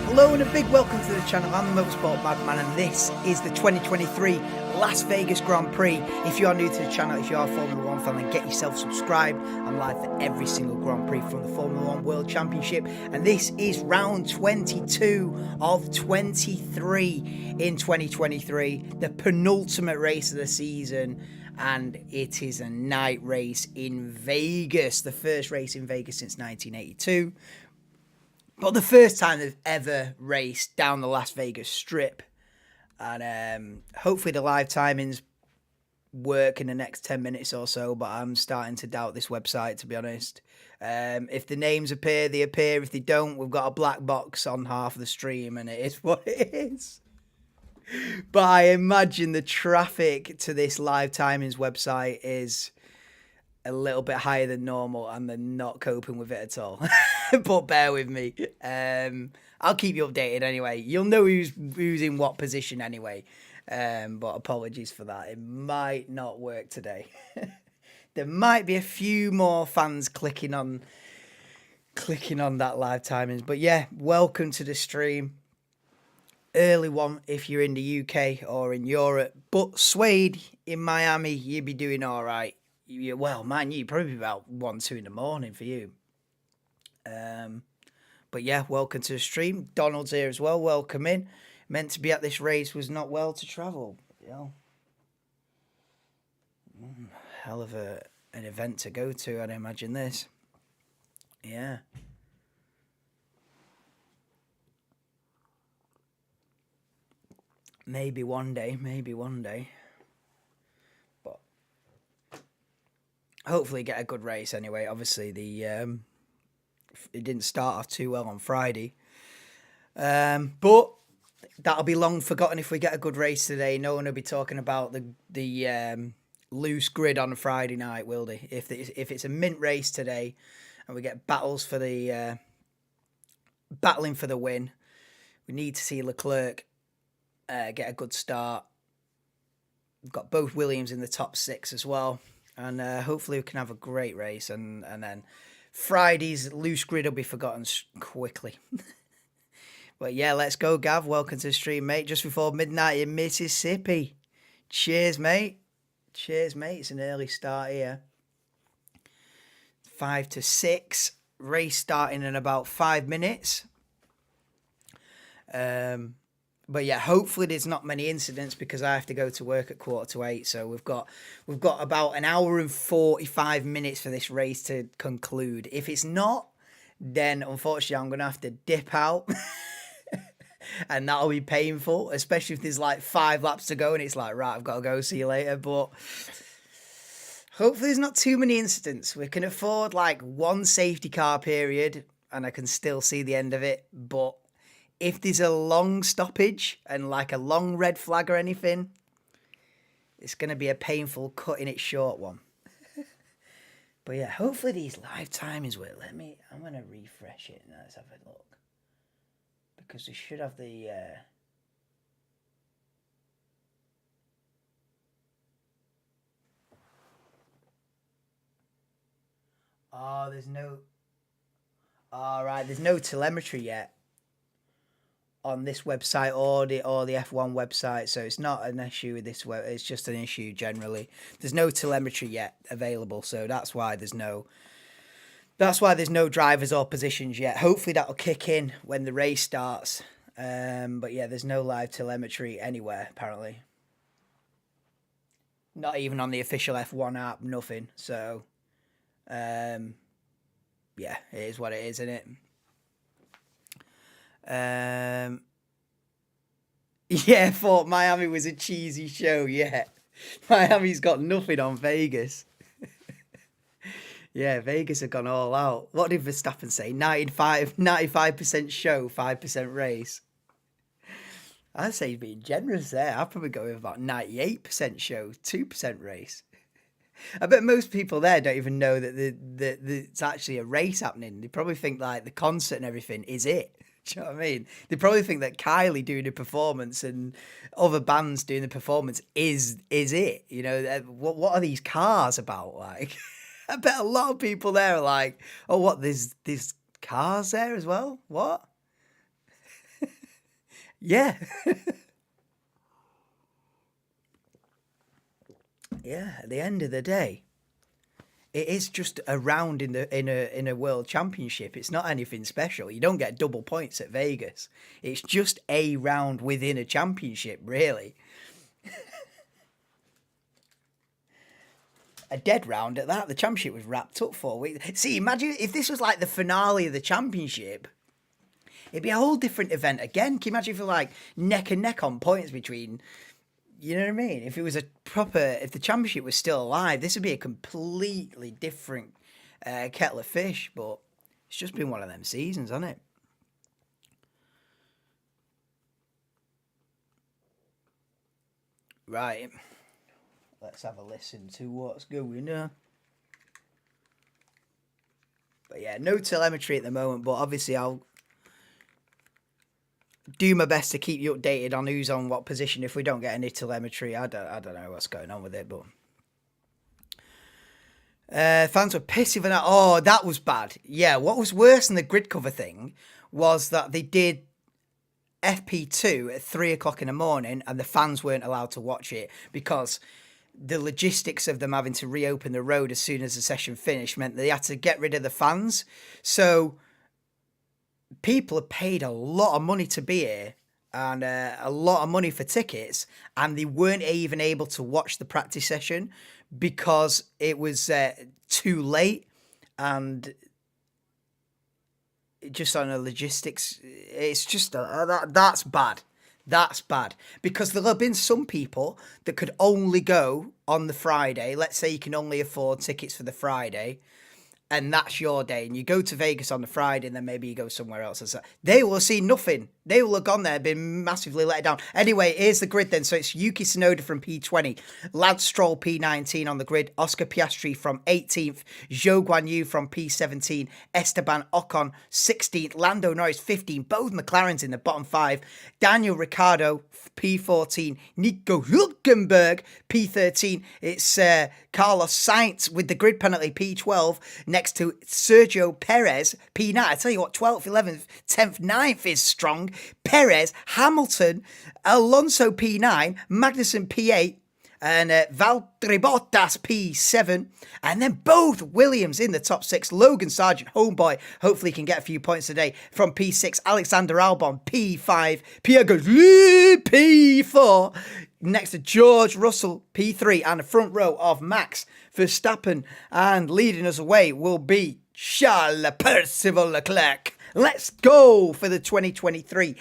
Hello and a big welcome to the channel. I'm the Motorsport Madman and this is the 2023 Las Vegas Grand Prix. If you are new to the channel, if you are a Formula 1 fan, then get yourself subscribed. I'm live for every single Grand Prix from the Formula 1 World Championship, and this is round 22 of 23 in 2023, the penultimate race of the season, and it is a night race in Vegas, the first race in Vegas since 1982. But the first time they've ever raced down the Las Vegas Strip. And hopefully the live timings work in the next 10 minutes or so. But I'm starting to doubt this website, to be honest. If the names appear, they appear. If they don't, we've got a black box on half of the stream. And it is what it is. But I imagine the traffic to this live timings website is a little bit higher than normal, and they're not coping with it at all. But bear with me. I'll keep you updated anyway. You'll know who's in what position anyway. But apologies for that. It might not work today. There might be a few more fans clicking on that live timings. But yeah, welcome to the stream. Early one if you're in the UK or in Europe. But Suede in Miami, you'd be doing all right. Well, man, you probably about 1, 2 in the morning for you. But yeah, welcome to the stream. Donald's here as well. Welcome in. Meant to be at this race, was not well to travel. Yeah. Hell of an event to go to, I'd imagine this. Yeah. Maybe one day. But hopefully get a good race anyway. Obviously, it didn't start off too well on Friday. But that'll be long forgotten if we get a good race today. No one will be talking about the loose grid on a Friday night, will they? If it's a mint race today and we get battles for the battling for the win, we need to see Leclerc get a good start. We've got both Williams in the top 6 as well. And hopefully we can have a great race. And then Friday's loose grid will be forgotten quickly. But yeah, let's go, Gav. Welcome to the stream, mate. Just before midnight in Mississippi. Cheers, mate. It's an early start here. 5 to 6. Race starting in about 5 minutes. But yeah, hopefully there's not many incidents because I have to go to work at 7:45. So we've got about an hour and 45 minutes for this race to conclude. If it's not, then unfortunately I'm gonna have to dip out. And that'll be painful, especially if there's like 5 laps to go and it's like, right, I've got to go, see you later. But hopefully there's not too many incidents. We can afford like one safety car period and I can still see the end of it. But if there's a long stoppage and like a long red flag or anything, it's going to be a painful cutting it short one. But yeah, hopefully these live timings will. I'm going to refresh it. Now let's have a look. Because we should have the... Oh, there's no... All right, there's no telemetry yet on this website or the F1 website, so it's not an issue with this web. It's just an issue generally. There's no telemetry yet available, so that's why there's no drivers or positions yet. Hopefully that'll kick in when the race starts. But yeah, there's no live telemetry anywhere apparently. Not even on the official F1 app, nothing. So, yeah, it is what it is, isn't it? Yeah, thought Miami was a cheesy show. Yeah, Miami's got nothing on Vegas. Yeah, Vegas have gone all out. What did Verstappen say? 95% show, 5% race. I'd say he's being generous there. I'd probably go with about 98% show, 2% race. I bet most people there don't even know that it's actually a race happening. They probably think like the concert and everything is it. Do you know what I mean? They probably think that Kylie doing the performance and other bands doing the performance is it. You know, what are these cars about? Like, I bet a lot of people there are like, oh, what? There's cars there as well? What? Yeah. Yeah, at the end of the day, it is just a round in a world championship. It's not anything special. You don't get double points at Vegas. It's just a round within a championship, really. A dead round at that. The championship was wrapped up 4 weeks. See, imagine if this was like the finale of the championship. It'd be a whole different event again. Can you imagine if it were like neck and neck on points between... You know what I mean? If it was if the championship was still alive, this would be a completely different kettle of fish. But it's just been one of them seasons, hasn't it? Right. Let's have a listen to what's going on. But yeah, no telemetry at the moment. But obviously, I'll do my best to keep you updated on who's on what position if we don't get any telemetry. I don't know what's going on with it, but fans were pissing for that. Oh, that was bad. Yeah, what was worse than the grid cover thing was that they did FP2 at 3 o'clock in the morning and the fans weren't allowed to watch it because the logistics of them having to reopen the road as soon as the session finished meant they had to get rid of the fans. So people have paid a lot of money to be here and a lot of money for tickets, and they weren't even able to watch the practice session because it was too late, and just on a logistics, it's just that's bad. That's bad because there'll have been some people that could only go on the Friday. Let's say you can only afford tickets for the Friday, and that's your day, and you go to Vegas on the Friday, and then maybe you go somewhere else. They will have seen nothing. They will have gone there, been massively let down. Anyway, here's the grid then. So it's Yuki Tsunoda from P20, Lance Stroll P19 on the grid, Oscar Piastri from 18th, Zhou Guanyu from P17, Esteban Ocon 16th, Lando Norris 15, both McLarens in the bottom 5, Daniel Ricciardo P14, Nico Hülkenberg P13. It's Carlos Sainz with the grid penalty P12 next to Sergio Perez P9. I tell you what, 12th, 11th, 10th, 9th is strong. Perez, Hamilton, Alonso P9, Magnussen P8, and Valtteri Bottas P7, and then both Williams in the top 6. Logan Sargent, homeboy, hopefully can get a few points today from P6. Alexander Albon P5, Pierre Gasly P4, next to George Russell P3, and the front row of Max Verstappen, and leading us away will be Charles Percival Leclerc. Let's go for the 2023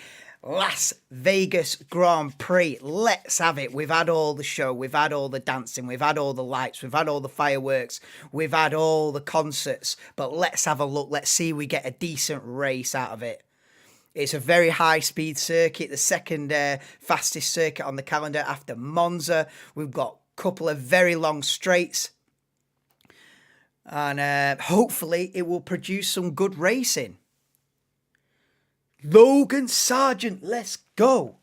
Las Vegas Grand Prix. Let's have it. We've had all the show. We've had all the dancing. We've had all the lights. We've had all the fireworks. We've had all the concerts. But let's have a look. Let's see if we get a decent race out of it. It's a very high-speed circuit. The second fastest circuit on the calendar after Monza. We've got a couple of very long straights. And hopefully it will produce some good racing. Logan Sargent, let's go.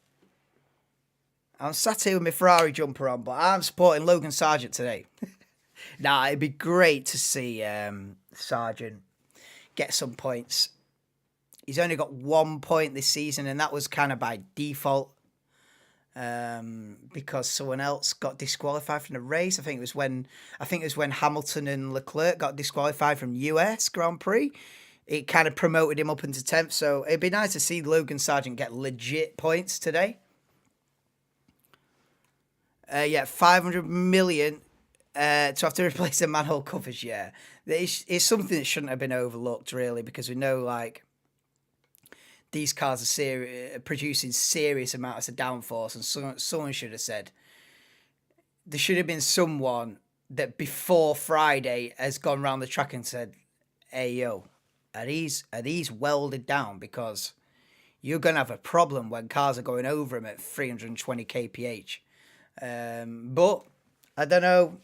I'm sat here with my Ferrari jumper on, but I'm supporting Logan Sargent today. Nah, it'd be great to see Sargent get some points. He's only got 1 point this season, and that was kind of by default because someone else got disqualified from the race. I think it was when Hamilton and Leclerc got disqualified from US Grand Prix. It kind of promoted him up into 10th, so it'd be nice to see Logan Sargent get legit points today. 500 million to have to replace the manhole covers, yeah. It's something that shouldn't have been overlooked, really, because we know, like, these cars are producing serious amounts of downforce, and someone should have said, there should have been someone that before Friday has gone around the track and said, hey, yo, are these welded down? Because you're going to have a problem when cars are going over them at 320 kph. But, I don't know,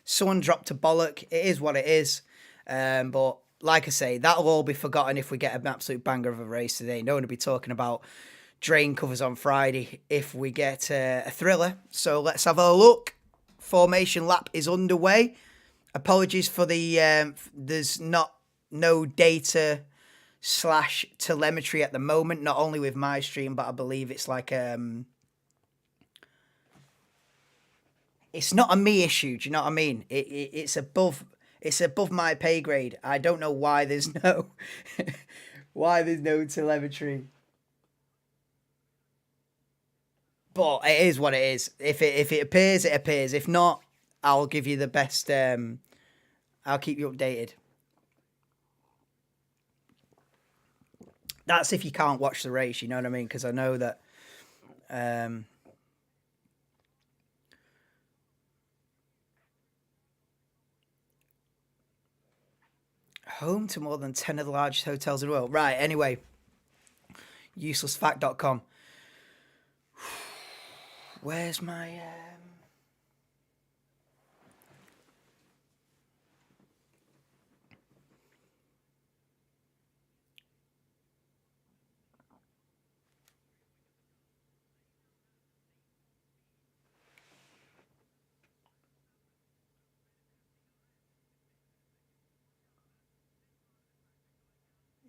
someone dropped a bollock. It is what it is. But, like I say, that'll all be forgotten if we get an absolute banger of a race today. No one will be talking about drain covers on Friday if we get a thriller. So, let's have a look. Formation lap is underway. Apologies for the, there's no data / telemetry at the moment, not only with my stream, but I believe it's like it's not a me issue, do you know what I mean? It's above my pay grade. I don't know why there's no telemetry, but it is what it is. If it appears, it appears. If not, I'll give you the best. I'll keep you updated. That's if you can't watch the race, you know what I mean? Because I know that home to more than 10 of the largest hotels in the world. Right, anyway. Uselessfact.com. Where's my...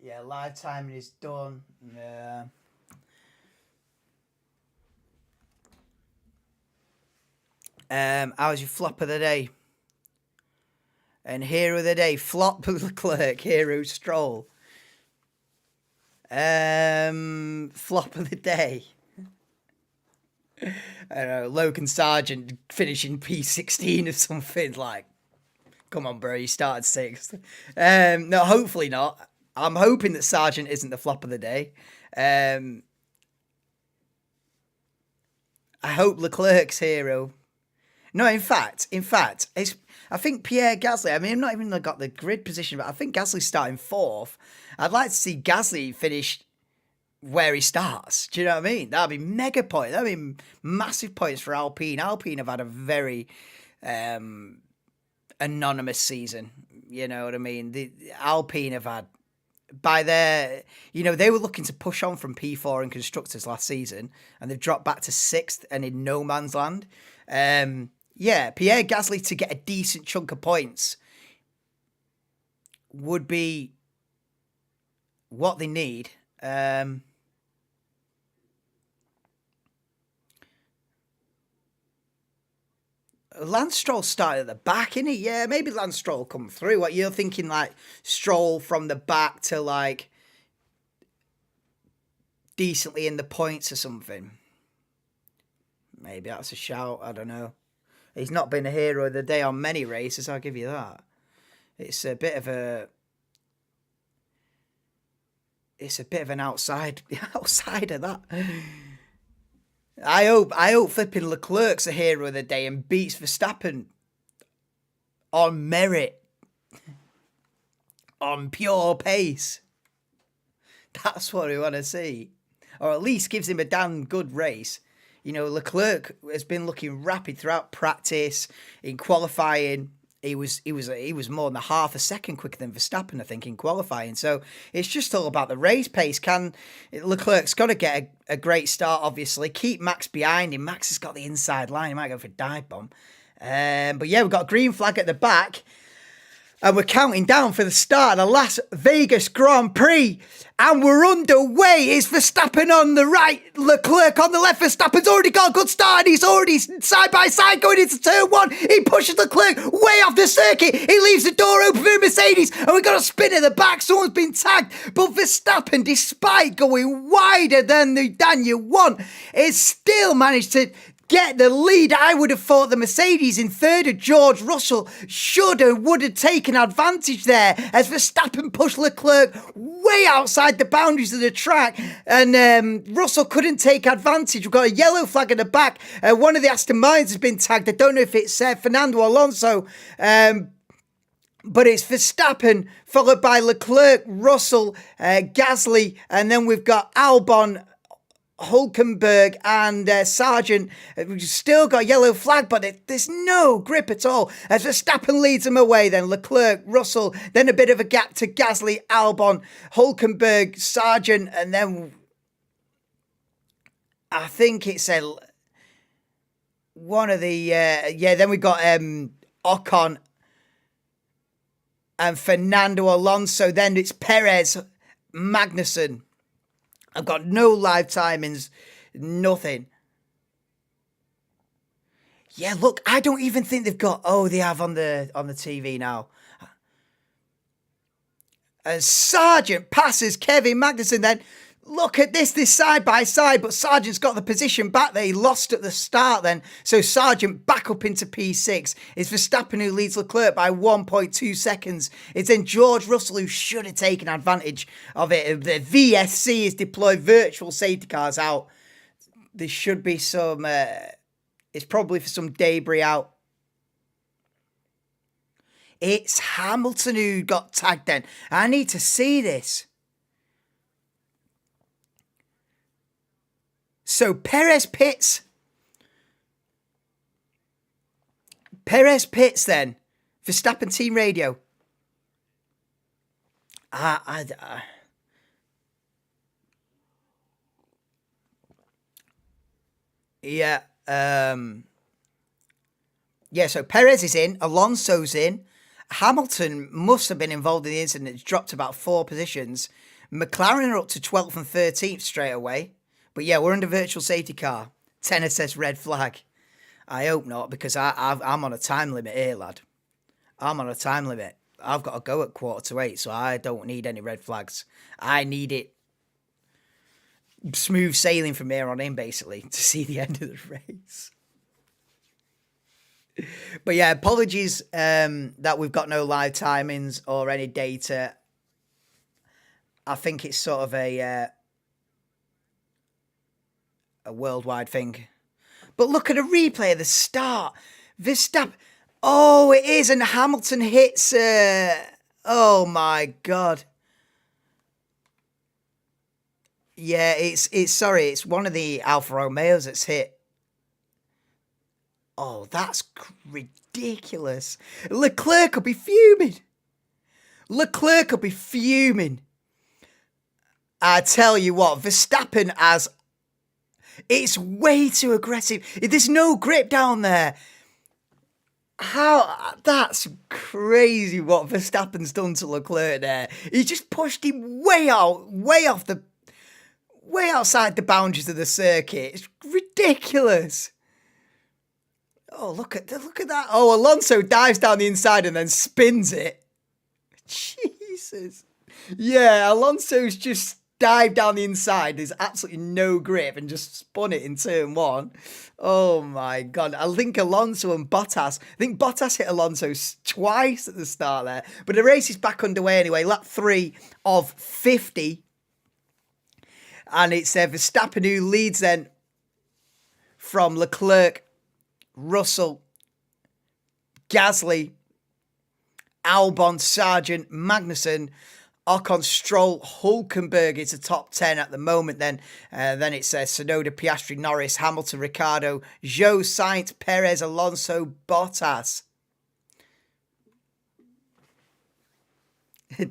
Yeah, live timing is done. Yeah. How's your flop of the day? And hero of the day, flop Leclerc, hero Stroll. Flop of the day. I don't know, Logan Sargent finishing P16 or something. Like, come on, bro, you started 6th. No, hopefully not. I'm hoping that Sargent isn't the flop of the day. I hope Leclerc's hero. No, in fact, I think Pierre Gasly, I mean, I've not even got the grid position, but I think Gasly's starting 4th. I'd like to see Gasly finish where he starts. Do you know what I mean? That'd be mega point. That'd be massive points for Alpine. Alpine have had a very anonymous season. You know what I mean? The Alpine have had, by their, you know, they were looking to push on from P4 in constructors last season, and they've dropped back to 6th and in no man's land. Yeah, Pierre Gasly to get a decent chunk of points would be what they need. Lance Stroll started at the back, innit? Yeah, maybe Lance Stroll come through. What you're thinking, like Stroll from the back to like decently in the points or something. Maybe that's a shout. I don't know. He's not been a hero of the day on many races. I'll give you that. It's a bit of a. It's a bit of an outsider. That. I hope flipping Leclerc's a hero of the day and beats Verstappen on merit, on pure pace. That's what we want to see, or at least gives him a damn good race. You know, Leclerc has been looking rapid throughout practice, in qualifying. He was more than a half a second quicker than Verstappen, I think, in qualifying. So it's just all about the race pace. Leclerc's got to get a great start, obviously. Keep Max behind him. Max has got the inside line. He might go for a dive bomb. But yeah, we've got a green flag at the back. And we're counting down for the start of the Las Vegas Grand Prix. And we're underway. It's Verstappen on the right, Leclerc on the left. Verstappen's already got a good start. And he's already side by side going into turn one. He pushes Leclerc way off the circuit. He leaves the door open for Mercedes. And we've got a spin at the back. Someone's been tagged. But Verstappen, despite going wider than you want, has still managed to get the lead. I would have thought the Mercedes in third of George Russell would have taken advantage there as Verstappen pushed Leclerc way outside the boundaries of the track, and Russell couldn't take advantage. We've got a yellow flag at the back. One of the Aston Martins has been tagged. I don't know if it's Fernando Alonso, but it's Verstappen followed by Leclerc, Russell, Gasly, and then we've got Albon, Hulkenberg and Sargent. We've still got a yellow flag, but there's no grip at all as Verstappen leads them away. Then Leclerc, Russell, then a bit of a gap to Gasly, Albon, Hulkenberg, Sargent, and then I think it's one of the then we got Ocon and Fernando Alonso. Then it's Perez, Magnussen. I've got no live timings, nothing. Yeah, look, I don't even think they've got. Oh, they have on the TV now. And Sargent passes Kevin Magnussen. Then look at this side by side, but Sargent's got the position back there. He lost at the start then, so Sargent back up into P6. It's Verstappen who leads Leclerc by 1.2 seconds. It's then George Russell who should have taken advantage of it. The VSC has deployed virtual safety cars out. There should be some, it's probably for some debris out. It's Hamilton who got tagged then. I need to see this. So Perez pits then. Verstappen team radio. Yeah. So Perez is in. Alonso's in. Hamilton must have been involved in the incident. It's dropped about 4 positions. McLaren are up to 12th and 13th straight away. But yeah, we're under virtual safety car. Tenor says red flag. I hope not, because I'm on a time limit here, lad. I'm on a time limit. I've got to go at 7:45, so I don't need any red flags. I need it smooth sailing from here on in, basically, to see the end of the race. But yeah, apologies that we've got no live timings or any data. I think it's sort of a worldwide thing. But look at a replay of the start. Verstappen. Oh, it is. And Hamilton hits. Oh, my God. Yeah, it's one of the Alfa Romeos that's hit. Oh, that's ridiculous. Leclerc will be fuming. I tell you what, Verstappen has... It's way too aggressive. There's no grip down there. That's crazy what Verstappen's done to Leclerc there. He just pushed him way outside the boundaries of the circuit. It's ridiculous. Oh, look at that. Oh, Alonso dives down the inside and then spins it. Jesus. Yeah, Alonso's just dived down the inside. There's absolutely no grip and just spun it in turn one. Oh my God. I think Alonso and Bottas. I think Bottas hit Alonso twice at the start there. But the race is back underway anyway. Lap 3 of 50. And it's Verstappen who leads then from Leclerc, Russell, Gasly, Albon, Sargent, Magnussen, Ocon, Stroll, Hulkenberg is the top 10 at the moment. Then it's Tsunoda, Piastri, Norris, Hamilton, Ricciardo, Zhou, Sainz, Perez, Alonso, Bottas.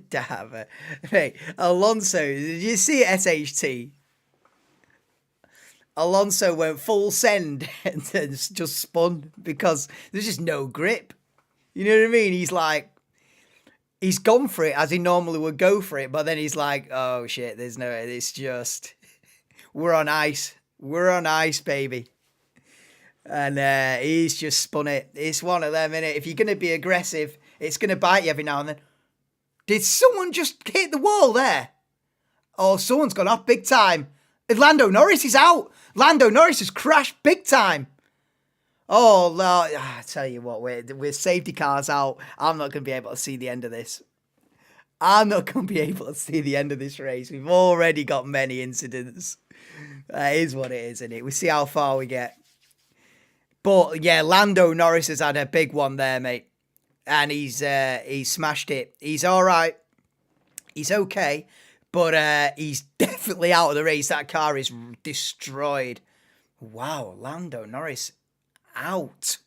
Damn. Hey, Alonso, did you see it, SHT? Alonso went full send and then just spun because there's just no grip. You know what I mean? He's gone for it as he normally would go for it, but then he's like, oh shit, it's just, we're on ice. We're on ice, baby. And he's just spun it. It's one of them, innit? If you're going to be aggressive, it's going to bite you every now and then. Did someone just hit the wall there? Oh, someone's gone off big time. Lando Norris is out. Lando Norris has crashed big time. Oh, no, I tell you what, with safety cars out, I'm not going to be able to see the end of this. I'm not going to be able to see the end of this race. We've already got many incidents. That is what it is, isn't it? We see how far we get. But, yeah, Lando Norris has had a big one there, mate. And he's smashed it. He's all right. He's okay. But he's definitely out of the race. That car is destroyed. Wow, Lando Norris out.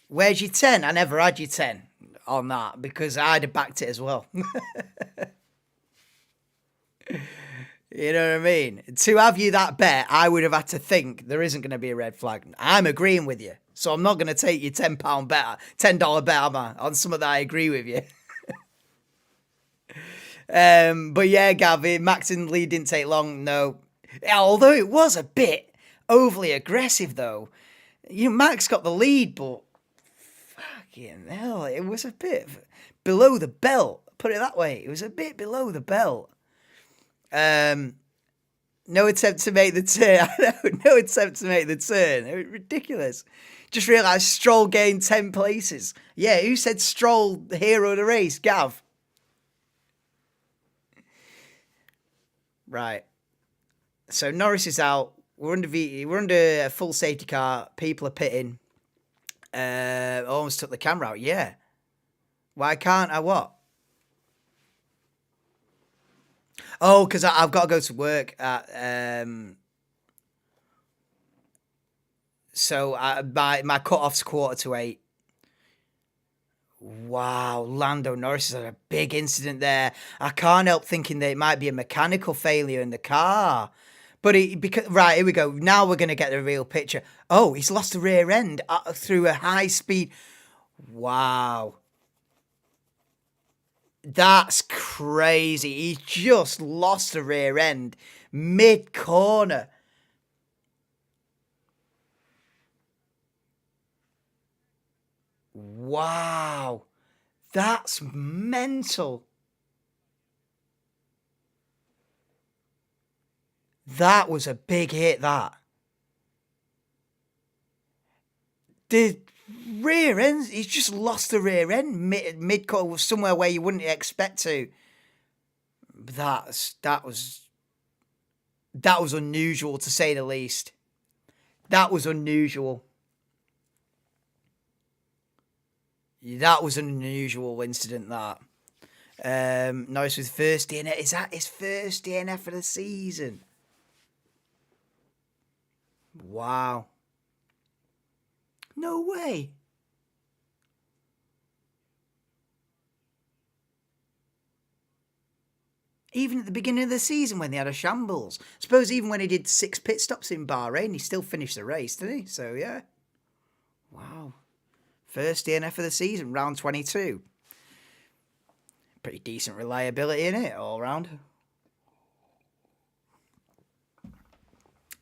Where's your 10? I never had your 10 on that because I'd have backed it as well. You know what I mean? To have you that bet, I would have had to think there isn't going to be a red flag. I'm agreeing with you. So I'm not going to take your £10 bet, $10 bet on something that I agree with you. But yeah, Gav, Max in the lead didn't take long, no. Although it was a bit overly aggressive, though. Max got the lead, but fucking hell, it was a bit below the belt. Put it that way. It was a bit below the belt. No attempt to make the turn. No attempt to make the turn. It was ridiculous. Just realised Stroll gained 10 places. Yeah, who said Stroll the hero of the race? Gav. Right. So Norris is out. We're under a full safety car. People are pitting. Almost took the camera out. Yeah. Why can't I what? Oh, because I've got to go to work at so my cut-off's 7:45. Wow, Lando Norris has had a big incident there. I can't help thinking that it might be a mechanical failure in the car. But right, here we go. Now we're going to get the real picture. Oh, he's lost the rear end through a high speed. Wow. That's crazy. He just lost the rear end mid-corner. Wow. That's mental. That was a big hit, that. The rear end, he's just lost the rear end mid-corner, somewhere where you wouldn't expect to. That was unusual, to say the least. That was unusual. That was an unusual incident, that. Norris with first DNF. Is that his first DNF for the season? Wow. No way. Even at the beginning of the season when they had a shambles. I suppose even when he did 6 pit stops in Bahrain, he still finished the race, didn't he? So, yeah. Wow. First DNF of the season, round 22. Pretty decent reliability in it, all round.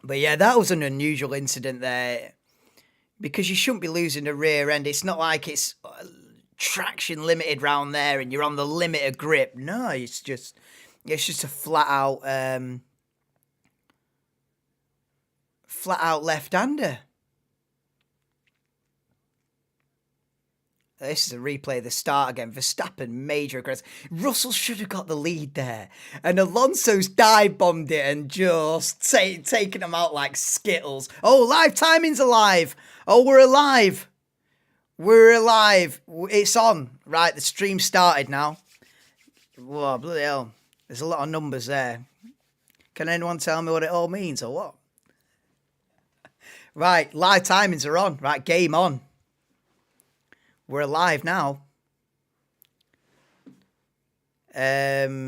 But yeah, that was an unusual incident there. because you shouldn't be losing the rear end. It's not like it's traction limited round there and you're on the limit of grip. No, it's just a flat out left-hander. This is a replay of the start again. Verstappen, major aggressive. Russell should have got the lead there. And Alonso's dive bombed it and just taken them out like Skittles. Oh, live timing's alive. Oh, we're alive. We're alive. It's on. Right, the stream started now. Whoa, bloody hell. There's a lot of numbers there. Can anyone tell me what it all means or what? Right, live timings are on. Right, game on. We're alive now. Yeah,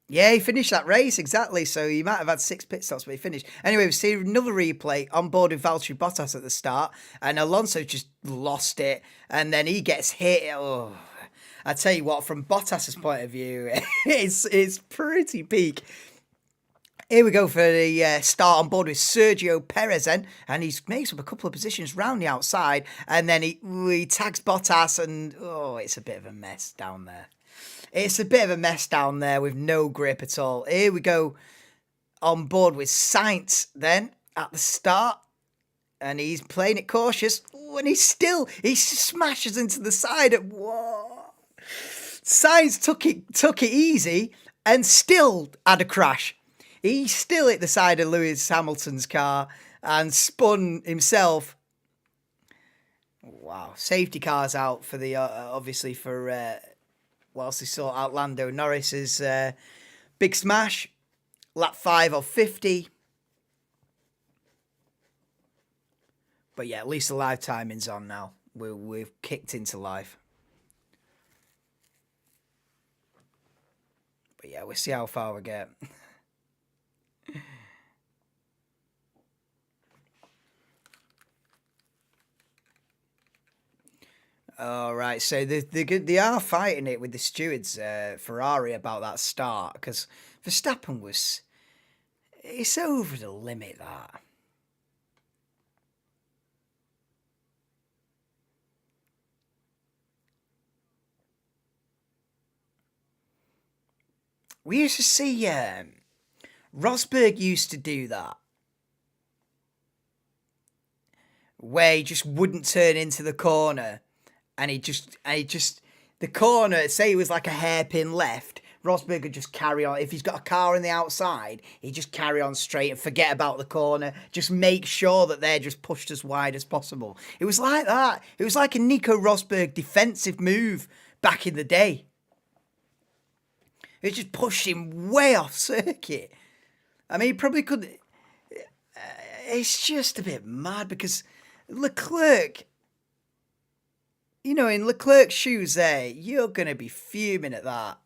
he finished that race, exactly. So he might have had 6 pit stops, but he finished. Anyway, we see another replay on board with Valtteri Bottas at the start, and Alonso just lost it, and then he gets hit. Oh, I tell you what, from Bottas's point of view, it's pretty peak. Here we go for the start on board with Sergio Perez then, and he makes up a couple of positions round the outside, and then he tags Bottas, and oh, it's a bit of a mess down there. It's a bit of a mess down there with no grip at all. Here we go on board with Sainz then at the start, and he's playing it cautious, and he smashes into the side at whoa. Sainz took it easy and still had a crash. He still hit the side of Lewis Hamilton's car and spun himself. Wow. Safety car's out for the, obviously for, whilst they sort out Lando Norris's big smash. Lap 5 of 50. But yeah, at least the live timing's on now. We've kicked into live. But yeah, we'll see how far we get. All right, so they are fighting it with the stewards, Ferrari, about that start, because Verstappen it's over the limit, that. We used to see, Rosberg used to do that, where he just wouldn't turn into the corner. And he just, the corner, say it was like a hairpin left, Rosberg would just carry on. If he's got a car on the outside, he'd just carry on straight and forget about the corner. Just make sure that they're just pushed as wide as possible. It was like that. It was like a Nico Rosberg defensive move back in the day. It just pushed him way off circuit. I mean, he probably could. It's just a bit mad because Leclerc, you know, in Leclerc's shoes there, you're going to be fuming at that.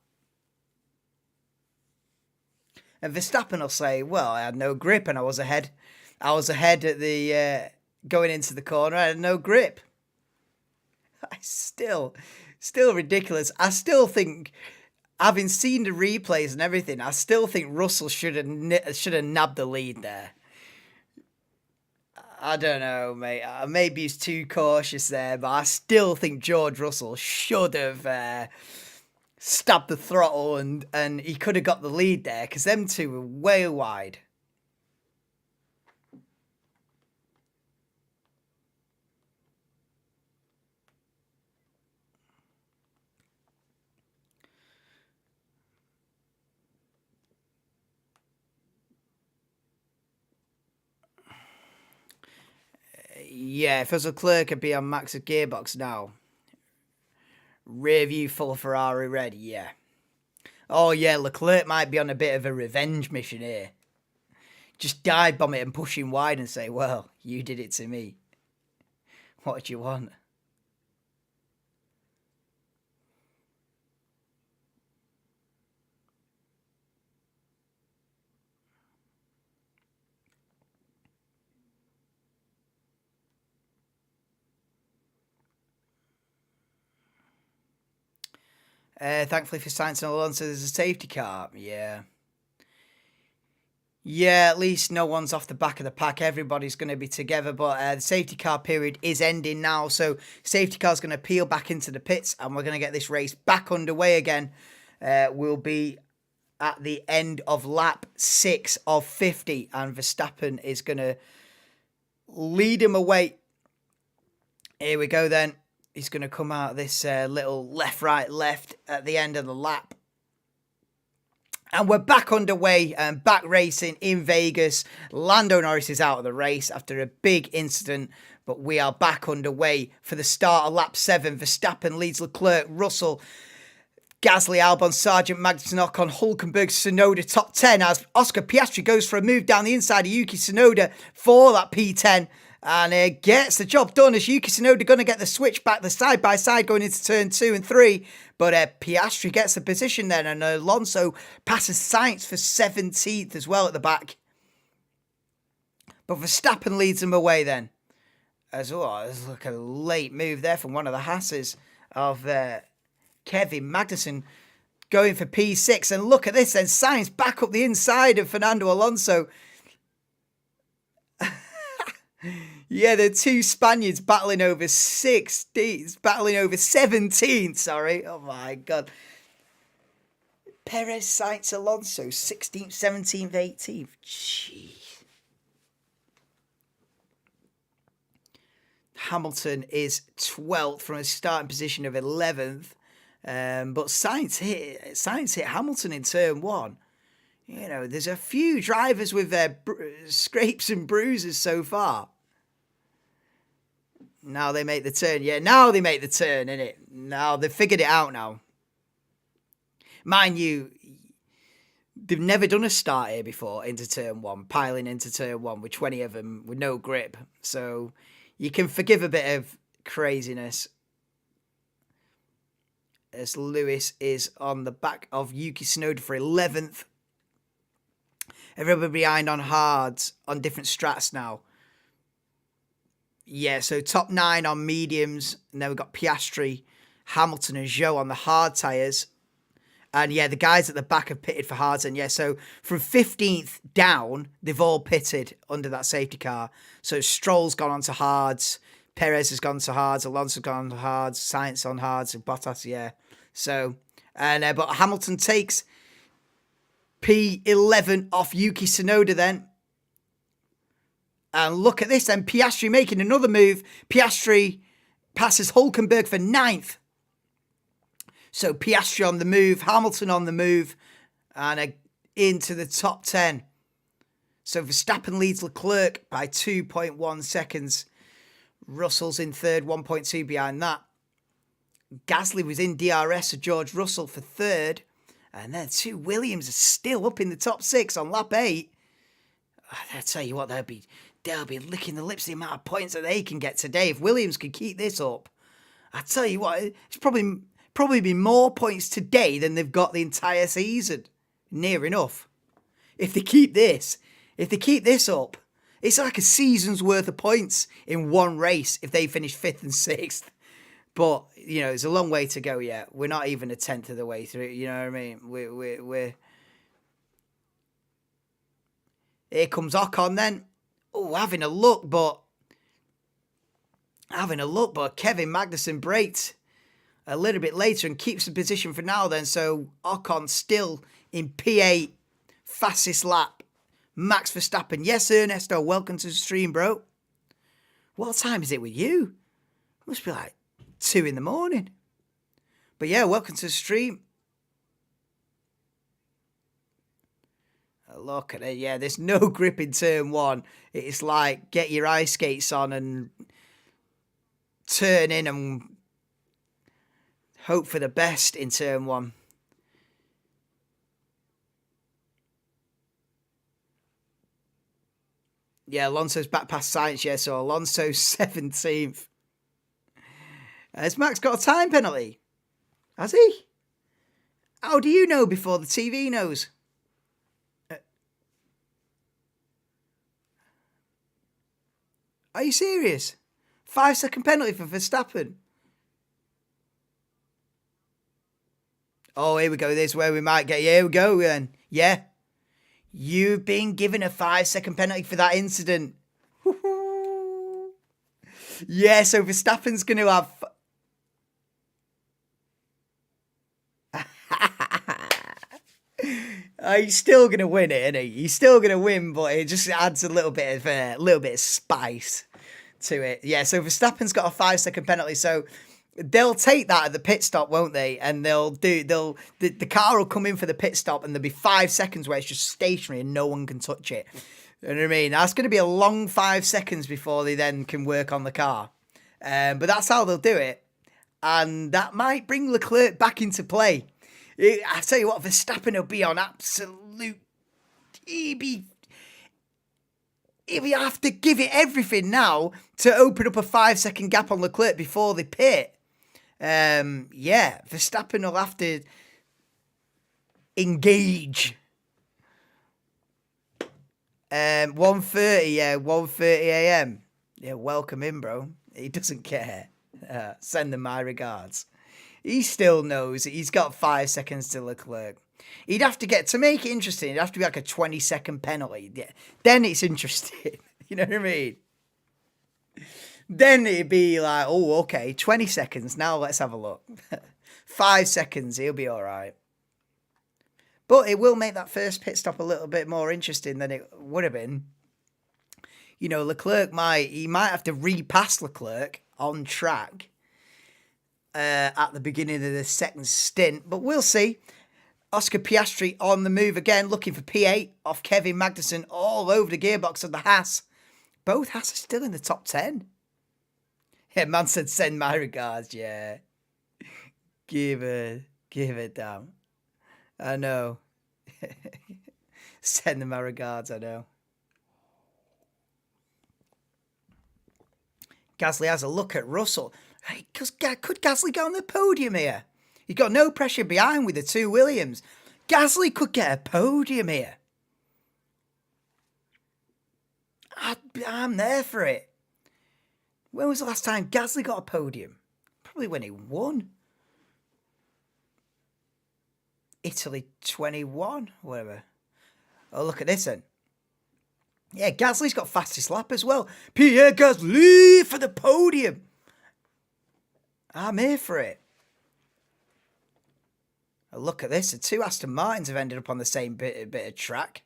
And Verstappen will say, well, I had no grip and I was ahead. I was ahead at the, going into the corner. I had no grip. Still ridiculous. I still think, having seen the replays and everything, I still think Russell should have nabbed the lead there. I don't know, mate. Maybe he's too cautious there, but I still think George Russell should have stabbed the throttle and he could have got the lead there because them two were way wide. Yeah, if it was Leclerc, I'd be on max of gearbox now. Rear view full Ferrari red, yeah. Oh yeah, Leclerc might be on a bit of a revenge mission here. Just dive bomb it and push him wide and say, well, you did it to me. What do you want? Thankfully for Sainz and Alonso, there's a safety car. Yeah. Yeah, at least no one's off the back of the pack. Everybody's going to be together. But the safety car period is ending now. So safety car's going to peel back into the pits and we're going to get this race back underway again. We'll be at the end of lap 6 of 50. And Verstappen is going to lead him away. Here we go then. He's going to come out this little left, right, left at the end of the lap. And we're back underway and back racing in Vegas. Lando Norris is out of the race after a big incident, but we are back underway for the start of lap 7. Verstappen leads Leclerc, Russell, Gasly, Albon, Sargent, Magnussen, Ocon, Hülkenberg, Tsunoda top 10 as Oscar Piastri goes for a move down the inside of Yuki Tsunoda for that P10. And gets the job done as Yuki Tsunoda going to get the switch back, the side-by-side going into turn 2 and 3. But Piastri gets the position then, and Alonso passes Sainz for 17th as well at the back. But Verstappen leads him away then. As well, there's like a late move there from one of the Hasses of Kevin Magnussen going for P6. And look at this then, Sainz back up the inside of Fernando Alonso. Yeah, the two Spaniards battling over 17, sorry. Oh my God. Perez, Sainz, Alonso, 16th, 17th, 18th. Jeez. Hamilton is 12th from a starting position of 11th. But Sainz hit Hamilton in turn 1. You know, there's a few drivers with their scrapes and bruises so far. Now they make the turn. Yeah, now they make the turn, innit? Now they've figured it out now. Mind you, they've never done a start here before into turn 1, piling into turn 1 with 20 of them with no grip. So you can forgive a bit of craziness. As Lewis is on the back of Yuki Tsunoda for 11th. Everybody behind on hards, on different strats now. Yeah, so top 9 on mediums. And then we've got Piastri, Hamilton and Zhou on the hard tyres. And yeah, the guys at the back have pitted for hards. And yeah, so from 15th down, they've all pitted under that safety car. So Stroll's gone on to hards. Perez has gone to hards. Alonso's gone to hards. Sainz on hards. And Bottas, yeah. So, and but Hamilton takes P11 off Yuki Tsunoda then. And look at this then, Piastri making another move. Piastri passes Hülkenberg for 9th. So Piastri on the move, Hamilton on the move, and into the top 10. So Verstappen leads Leclerc by 2.1 seconds. Russell's in third, 1.2 behind that. Gasly was in DRS of George Russell for third. And then 2 Williams are still up in the top 6 on lap 8. I tell you what, they'll be licking the lips the amount of points that they can get today. If Williams can keep this up, I tell you what, it's probably be more points today than they've got the entire season. Near enough. If they keep this up, it's like a season's worth of points in one race if they finish 5th and 6th. But, you know, it's a long way to go yet. We're not even a 10th of the way through, you know what I mean? We're... Here comes Ocon then. Oh, having a look, but Kevin Magnussen braked a little bit later and keeps the position for now then. So Ocon still in P8, fastest lap. Max Verstappen. Yes, Ernesto, welcome to the stream, bro. What time is it with you? It must be like 2 in the morning. But yeah, welcome to the stream. Look at it. Yeah, there's no grip in turn 1. It's like get your ice skates on and turn in and hope for the best in turn 1. Yeah, Alonso's back past Sainz. Yeah, so Alonso's 17th. Has Max got a time penalty? Has he? How do you know before the TV knows? Are you serious? 5-second penalty for Verstappen. Oh, here we go. This is where we might get... Here we go then. Yeah. You've been given a 5-second penalty for that incident. Yeah, so Verstappen's going to have... He's still going to win it, isn't he? He's still going to win, but it just adds a little bit of spice to it. Yeah, so Verstappen's got a 5-second penalty, so they'll take that at the pit stop, won't they? And the car will come in for the pit stop, and there'll be 5 seconds where it's just stationary and no one can touch it. You know what I mean? That's going to be a long 5 seconds before they then can work on the car. But that's how they'll do it. And that might bring Leclerc back into play. I tell you what, Verstappen will be on absolute... He'll have to give it everything now to open up a 5-second gap on Leclerc before they pit. Yeah, Verstappen will have to engage. 1:30, yeah, 1:30 a.m. Yeah, welcome in, bro. He doesn't care. Send them my regards. He still knows that he's got 5 seconds to Leclerc. He'd have to get, to make it interesting, it'd have to be like a 20-second penalty. Yeah. Then it's interesting. You know what I mean? Then it'd be like, oh, okay, 20 seconds. Now let's have a look. 5 seconds, he'll be all right. But it will make that first pit stop a little bit more interesting than it would have been. You know, Leclerc might have to repass Leclerc on track at the beginning of the second stint, but we'll see. Oscar Piastri on the move again, looking for P8 off Kevin Magnussen all over the gearbox of the Haas. Both Haas are still in the top 10. Yeah, man said send my regards, yeah. Give it down. I know. Send them my regards, I know. Gasly has a look at Russell. Hey, could Gasly get on the podium here? He's got no pressure behind with the two Williams. Gasly could get a podium here. I'm there for it. When was the last time Gasly got a podium? Probably when he won. Italy 21, whatever. Oh, look at this then. Yeah, Gasly's got fastest lap as well. Pierre Gasly for the podium. I'm here for it. Oh, look at this. The two Aston Martins have ended up on the same bit of track.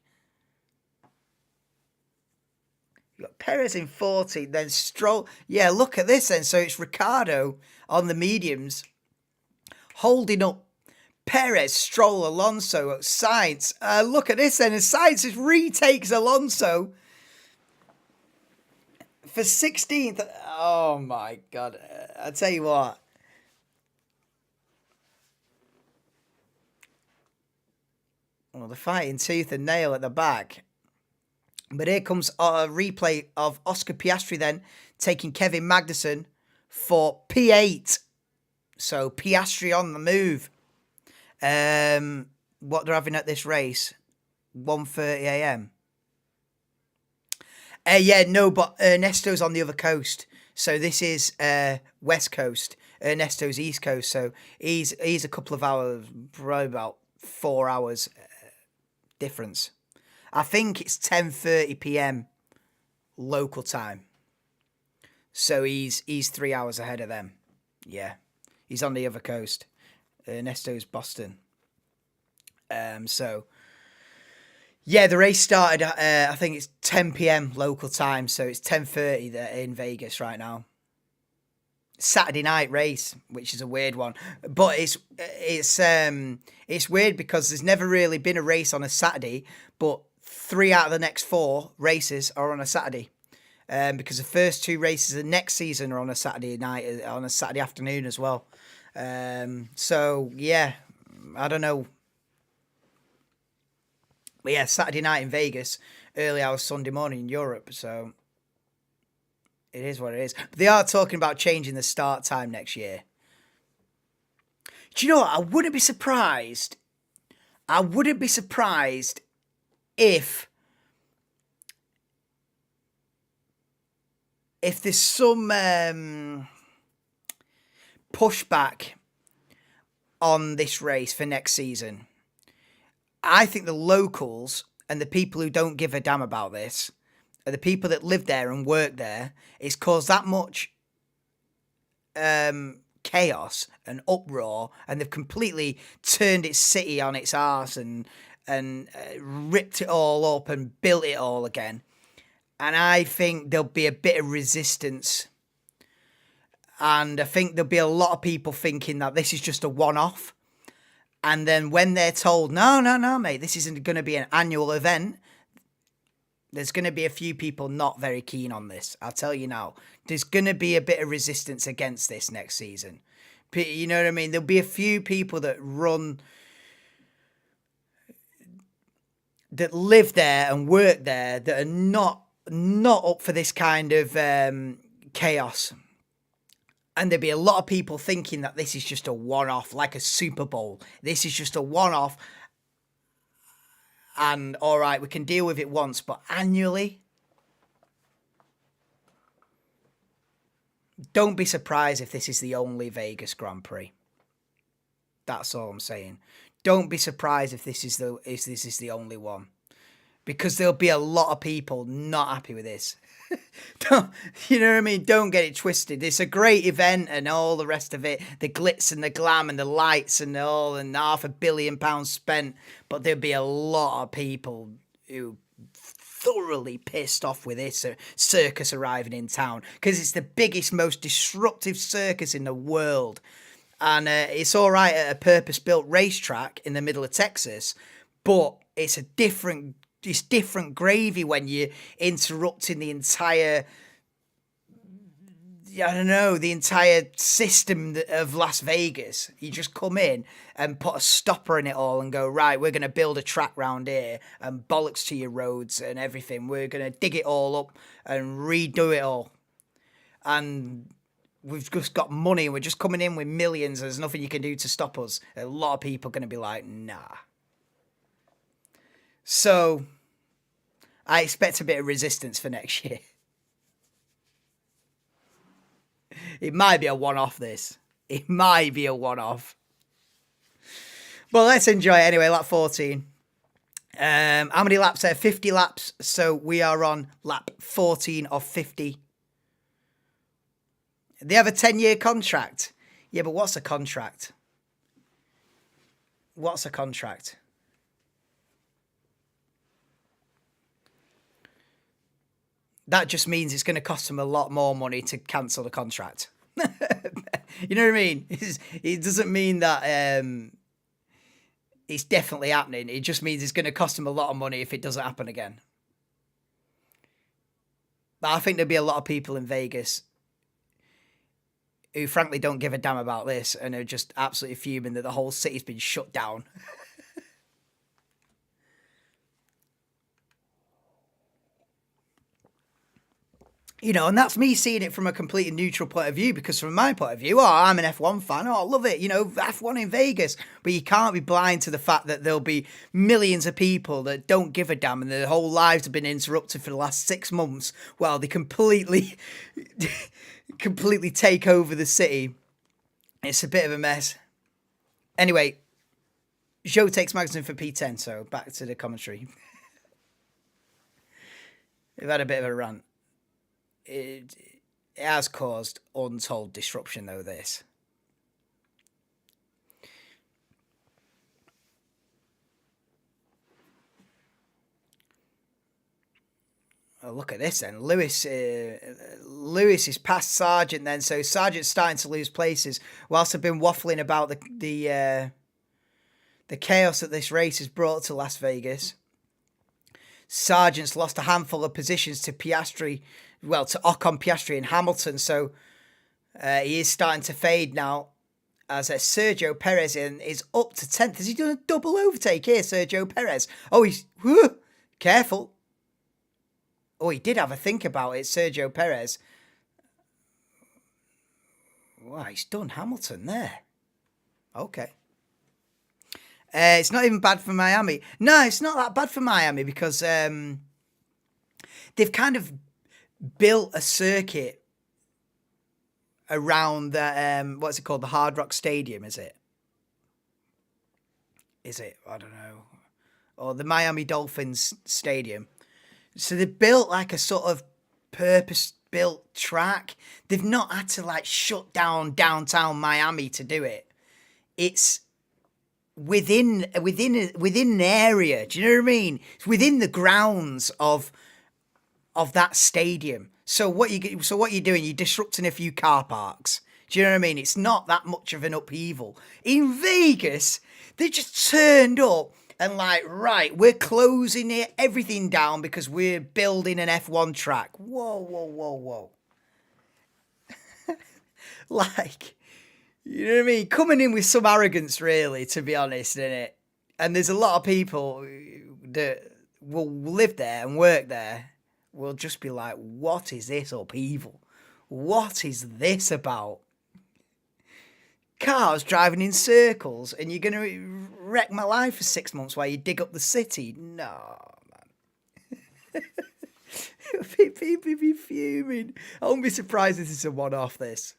You've got Perez in 40, then Stroll. Yeah, look at this then. So it's Ricciardo on the mediums holding up Perez, Stroll, Alonso, Sainz. Look at this then. And Sainz just retakes Alonso for 16th. Oh my God. I tell you what. Well, they're fighting tooth and nail at the back. But here comes a replay of Oscar Piastri then taking Kevin Magnussen for P8. So Piastri on the move. What they're having at this race, 1:30 a.m. Yeah, no, but Ernesto's on the other coast. So this is West Coast. Ernesto's East Coast. So he's a couple of hours, probably about 4 hours difference. I think it's 10:30 p.m. local time. So he's 3 hours ahead of them. Yeah, he's on the other coast. Ernesto's Boston. So yeah, the race started at, I think it's 10 p.m. local time, so it's 10:30 there in Vegas right now. Saturday night race, which is a weird one, but it's weird because there's never really been a race on a Saturday, but 3 out of the next 4 races are on a Saturday. Because the first 2 races of next season are on a Saturday night, on a Saturday afternoon as well. So yeah, I don't know. But yeah, Saturday night in Vegas, early hours Sunday morning in Europe. So it is what it is. But they are talking about changing the start time next year. Do you know what? I wouldn't be surprised. I wouldn't be surprised if there's some pushback on this race for next season. I think the locals and the people who don't give a damn about this, are the people that live there and work there. It's caused that much chaos and uproar, and they've completely turned its city on its arse and ripped it all up and built it all again. And I think there'll be a bit of resistance. And I think there'll be a lot of people thinking that this is just a one-off. And then when they're told, no, mate, this isn't going to be an annual event, there's going to be a few people not very keen on this. I'll tell you now. There's going to be a bit of resistance against this next season. You know what I mean? There'll be a few people that live there and work there that are not up for this kind of chaos. And there'll be a lot of people thinking that this is just a one-off, like a Super Bowl. This is just a one-off. And, all right, we can deal with it once, but annually? Don't be surprised if this is the only Vegas Grand Prix. That's all I'm saying. Don't be surprised if this is the only one. Because there'll be a lot of people not happy with this. You know what I mean? Don't get it twisted. It's a great event and all the rest of it. The glitz and the glam and the lights and all, and £500 million spent. But there'll be a lot of people who thoroughly pissed off with this circus arriving in town. Because it's the biggest, most disruptive circus in the world. And it's all right at a purpose-built racetrack in the middle of Texas. But it's different gravy when you're interrupting the entire, the entire system of Las Vegas. You just come in and put a stopper in it all and go, right, we're going to build a track round here and bollocks to your roads and everything. We're going to dig it all up and redo it all. And we've just got money and we're just coming in with millions. There's nothing you can do to stop us. A lot of people are going to be like, nah. So I expect a bit of resistance for next year. It might be a one-off, this. It might be a one-off. But let's enjoy it anyway, lap 14. How many laps there? 50 laps. So we are on lap 14 of 50. They have a 10-year contract. Yeah, but what's a contract? What's a contract? That just means it's going to cost them a lot more money to cancel the contract. You know what I mean? It doesn't mean that it's definitely happening. It just means it's going to cost them a lot of money if it doesn't happen again. But I think there'll be a lot of people in Vegas who frankly don't give a damn about this and are just absolutely fuming that the whole city's been shut down. You know, and that's me seeing it from a completely neutral point of view, because from my point of view, I'm an F1 fan. I love it. You know, F1 in Vegas. But you can't be blind to the fact that there'll be millions of people that don't give a damn and their whole lives have been interrupted for the last 6 months while they completely take over the city. It's a bit of a mess. Anyway, Joe takes Magnussen for P10, so back to the commentary. We've had a bit of a rant. It has caused untold disruption, though, this. Oh, look at this then. Lewis is past Sargent then, so Sargent's starting to lose places. Whilst I've been waffling about the chaos that this race has brought to Las Vegas, Sargent's lost a handful of positions to Piastri. Well, to Ocon, Piastri and Hamilton. So he is starting to fade now as Sergio Perez is up to 10th. Has he done a double overtake here, Sergio Perez? Oh, he's... careful. Oh, he did have a think about it, Sergio Perez. Wow, he's done Hamilton there. Okay. It's not even bad for Miami. No, it's not that bad for Miami because they've kind of built a circuit around the, what's it called? The Hard Rock Stadium, is it? I don't know. or the Miami Dolphins stadium. So they built like a sort of purpose-built track. They've not had to like shut down downtown Miami to do it. It's within an area. Do you know what I mean? It's within the grounds of that stadium. So what you're doing, you're disrupting a few car parks. Do you know what I mean? It's not that much of an upheaval. In Vegas, they just turned up and like, right, we're closing everything down because we're building an F1 track. Whoa, whoa, whoa, whoa. Like, you know what I mean? Coming in with some arrogance, really, to be honest, innit? And there's a lot of people that will live there and work there, will just be like, what is this upheaval? What is this about? Cars driving in circles and you're going to wreck my life for 6 months while you dig up the city? No, man. People be fuming. I won't be surprised if this is a one-off, this.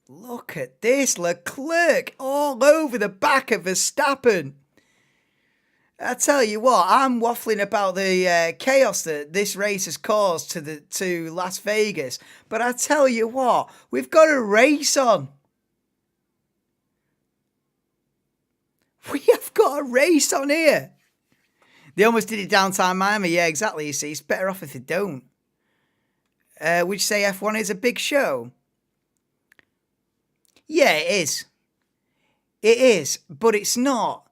Look at this. Leclerc all over the back of Verstappen. I tell you what, I'm waffling about the chaos that this race has caused to Las Vegas. But I tell you what, we've got a race on. We have got a race on here. They almost did it downtown Miami. Yeah, exactly. You see, it's better off if they don't. Would you say F1 is a big show? Yeah, it is. It is, but it's not.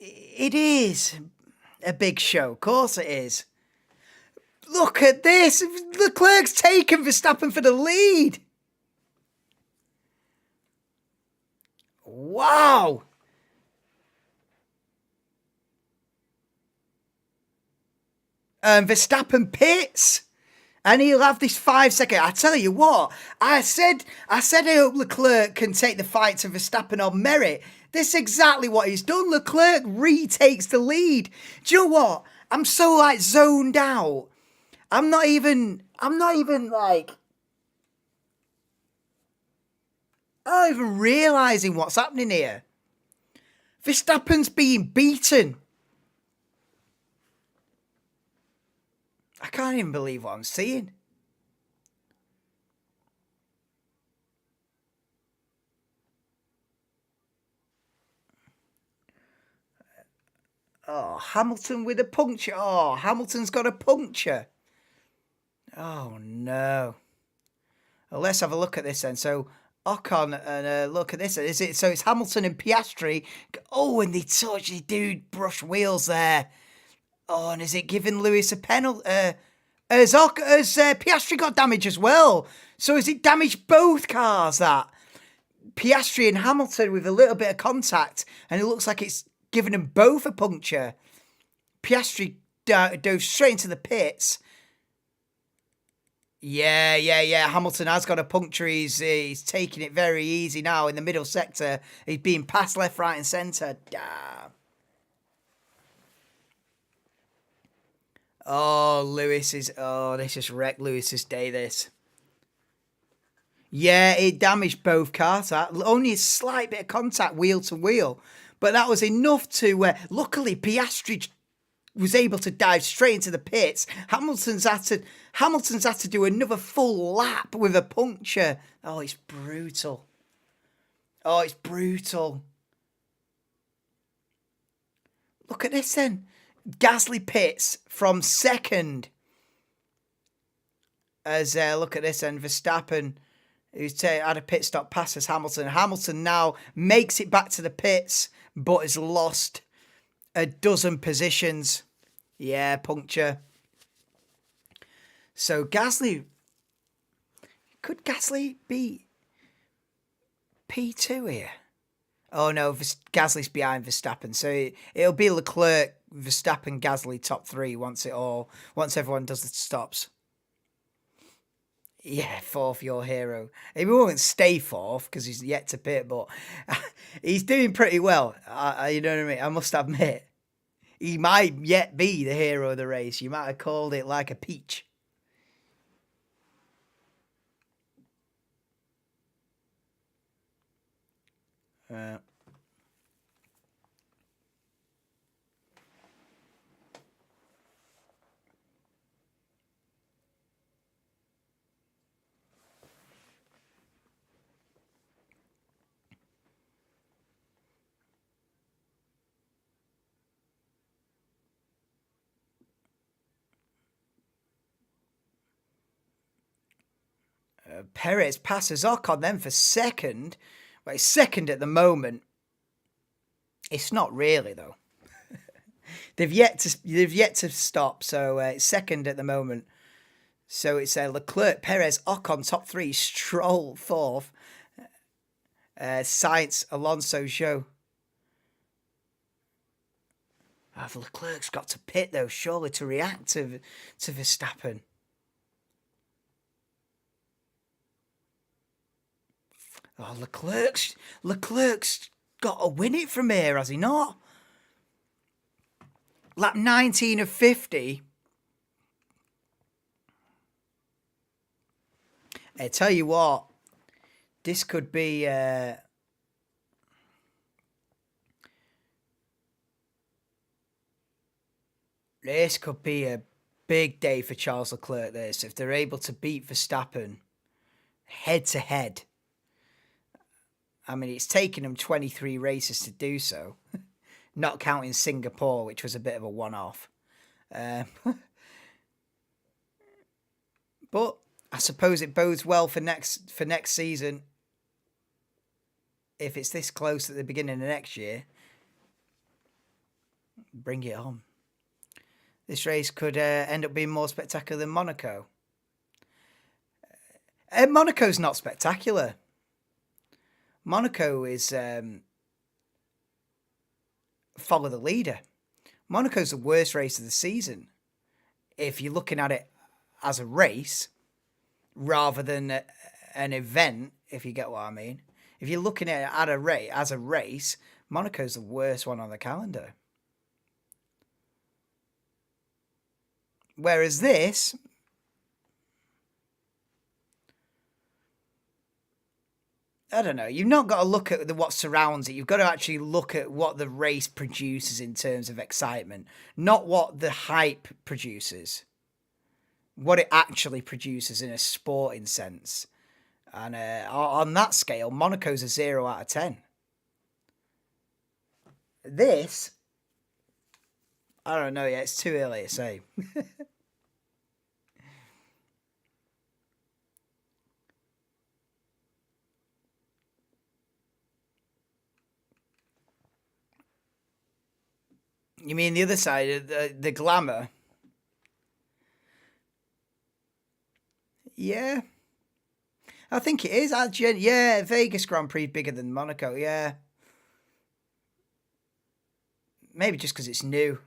It is a big show. Of course it is. Look at this. Leclerc's taken Verstappen for the lead. Wow. Verstappen pits. And he'll have this 5 second. I tell you what, I said I hope Leclerc can take the fight to Verstappen on merit. This is exactly what he's done. Leclerc retakes the lead. Do you know what? I'm so like zoned out. I'm not even like, I'm not even realising what's happening here. Verstappen's being beaten. I can't even believe what I'm seeing. Oh, Hamilton with a puncture. Oh, Hamilton's got a puncture. Oh, no. Well, let's have a look at this then. So, Ocon, and look at this. Is it? So it's Hamilton and Piastri. Oh, and they do brush wheels there. Oh, and is it giving Lewis a penalty? Has Piastri got damage as well? So has it damaged both cars, that? Piastri and Hamilton with a little bit of contact, and it looks like it's giving them both a puncture. Piastri dove straight into the pits. Yeah. Hamilton has got a puncture. He's taking it very easy now in the middle sector. He's being passed left, right, and centre. Damn. Oh, this just wrecked Lewis's day, this. Yeah, it damaged both cars. Only a slight bit of contact wheel to wheel. But that was enough to... luckily, Piastri was able to dive straight into the pits. Hamilton's had to do another full lap with a puncture. Oh, it's brutal. Oh, it's brutal. Look at this then. Gasly pits from second. As look at this then, Verstappen, who's had a pit stop, passes Hamilton. Hamilton now makes it back to the pits, but has lost a dozen positions. Yeah, puncture. So Gasly, could Gasly be P2 here? Oh no, Gasly's behind Verstappen. So it'll be Leclerc, Verstappen, Gasly top three once everyone does the stops. Yeah, fourth, your hero. He won't stay fourth because he's yet to pit, but he's doing pretty well. You know what I mean? I must admit. He might yet be the hero of the race. You might have called it like a peach. Perez passes Ocon then for second. Well, it's second at the moment. It's not really though. They've yet to stop, so it's second at the moment. So it's Leclerc, Perez, Ocon top three, Stroll fourth, Sainz, Alonso, Zhou. Leclerc's got to pit though, surely, to react to Verstappen. Oh, Leclerc's got to win it from here, has he not? Lap 19 of 50. I tell you what, this could be this could be a big day for Charles Leclerc. This, if they're able to beat Verstappen head to head. I mean, it's taken them 23 races to do so, not counting Singapore, which was a bit of a one-off. But I suppose it bodes well for next season. If it's this close at the beginning of next year, bring it on. This race could end up being more spectacular than Monaco. Monaco's not spectacular. Monaco is follow the leader. Monaco's the worst race of the season. If you're looking at it as a race rather than an event, if you get what I mean. If you're looking at it as a race, Monaco's the worst one on the calendar. Whereas this, I don't know, you've not got to look at what surrounds it. You've got to actually look at what the race produces in terms of excitement, not what the hype produces. What it actually produces in a sporting sense. And on that scale, Monaco's a 0 out of 10. This, I don't know yet. It's too early to say. You mean the other side, the glamour? Yeah. I think it is. Yeah, Vegas Grand Prix bigger than Monaco, yeah. Maybe just because it's new.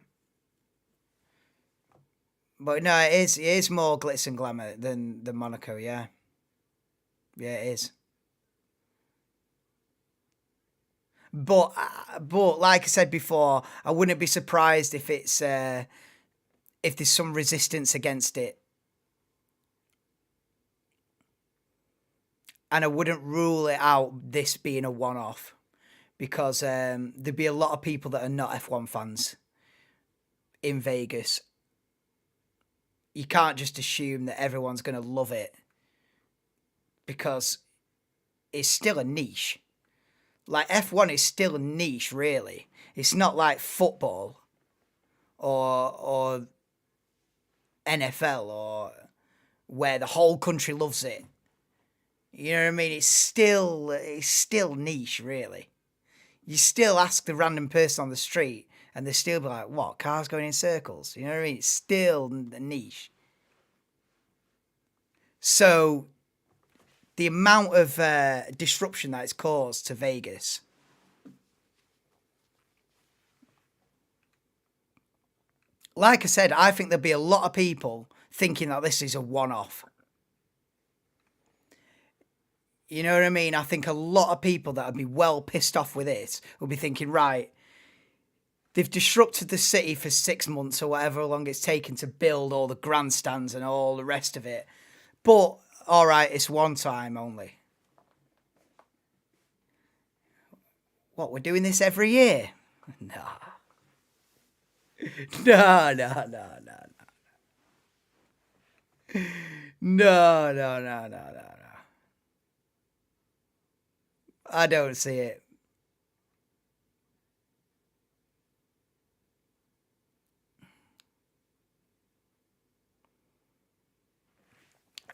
But no, it is more glitz and glamour than Monaco, yeah. Yeah, it is. But like I said before, I wouldn't be surprised if it's if there's some resistance against it. And I wouldn't rule it out, this being a one-off, because there'd be a lot of people that are not F1 fans in Vegas. You can't just assume that everyone's going to love it, because it's still a niche. Like, F1 is still a niche, really. It's not like football or NFL, or where the whole country loves it. You know what I mean? It's still niche, really. You still ask the random person on the street, and they still be like, "What? Cars going in circles?" You know what I mean? It's still a niche. So the amount of disruption that it's caused to Vegas, like I said, I think there'll be a lot of people thinking that this is a one-off. You know what I mean? I think a lot of people that would be well pissed off with this will be thinking, right, they've disrupted the city for 6 months or whatever long it's taken to build all the grandstands and all the rest of it. But, all right, it's one time only. What, we're doing this every year? Nah. No, no, no, no, no. No, no, no, no, no, no. I don't see it.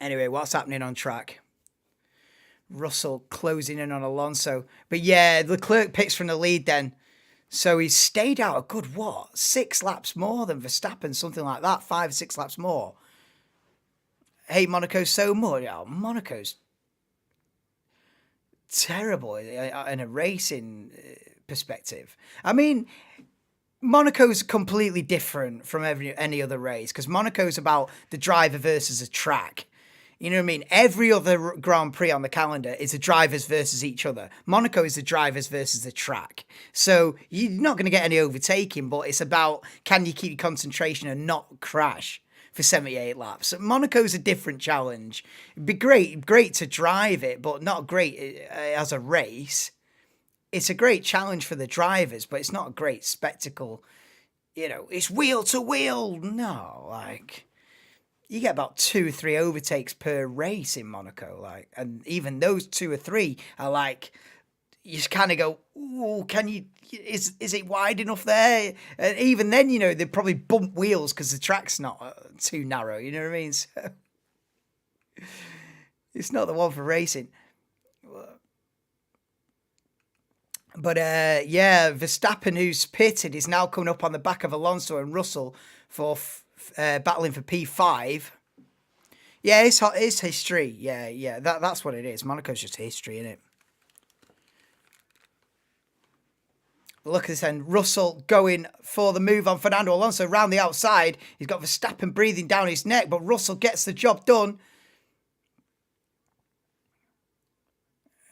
Anyway, what's happening on track? Russell closing in on Alonso. But yeah, Leclerc picks from the lead then. So he's stayed out a good, what, 6 laps more than Verstappen, something like that, 5 or 6 laps more. Hate Monaco so much. Oh, Monaco's terrible in a racing perspective. I mean, Monaco's completely different from any other race because Monaco's about the driver versus a track. You know what I mean? Every other Grand Prix on the calendar is the drivers versus each other. Monaco is the drivers versus the track. So you're not going to get any overtaking, but it's about can you keep your concentration and not crash for 78 laps. So Monaco's a different challenge. It'd be great to drive it, but not great as a race. It's a great challenge for the drivers, but it's not a great spectacle. You know, it's wheel to wheel. No, like you get about 2 or 3 overtakes per race in Monaco, like, and even those 2 or 3 are like, you just kind of go, "Ooh, can you? Is it wide enough there?" And even then, you know, they probably bump wheels because the track's not too narrow. You know what I mean? So it's not the one for racing. But yeah, Verstappen, who's pitted, is now coming up on the back of Alonso and Russell for battling for P5. Yeah, it's history. Yeah, that's what it is. Monaco's just history, isn't it? Look at this end. Russell going for the move on Fernando Alonso round the outside. He's got Verstappen breathing down his neck, but Russell gets the job done.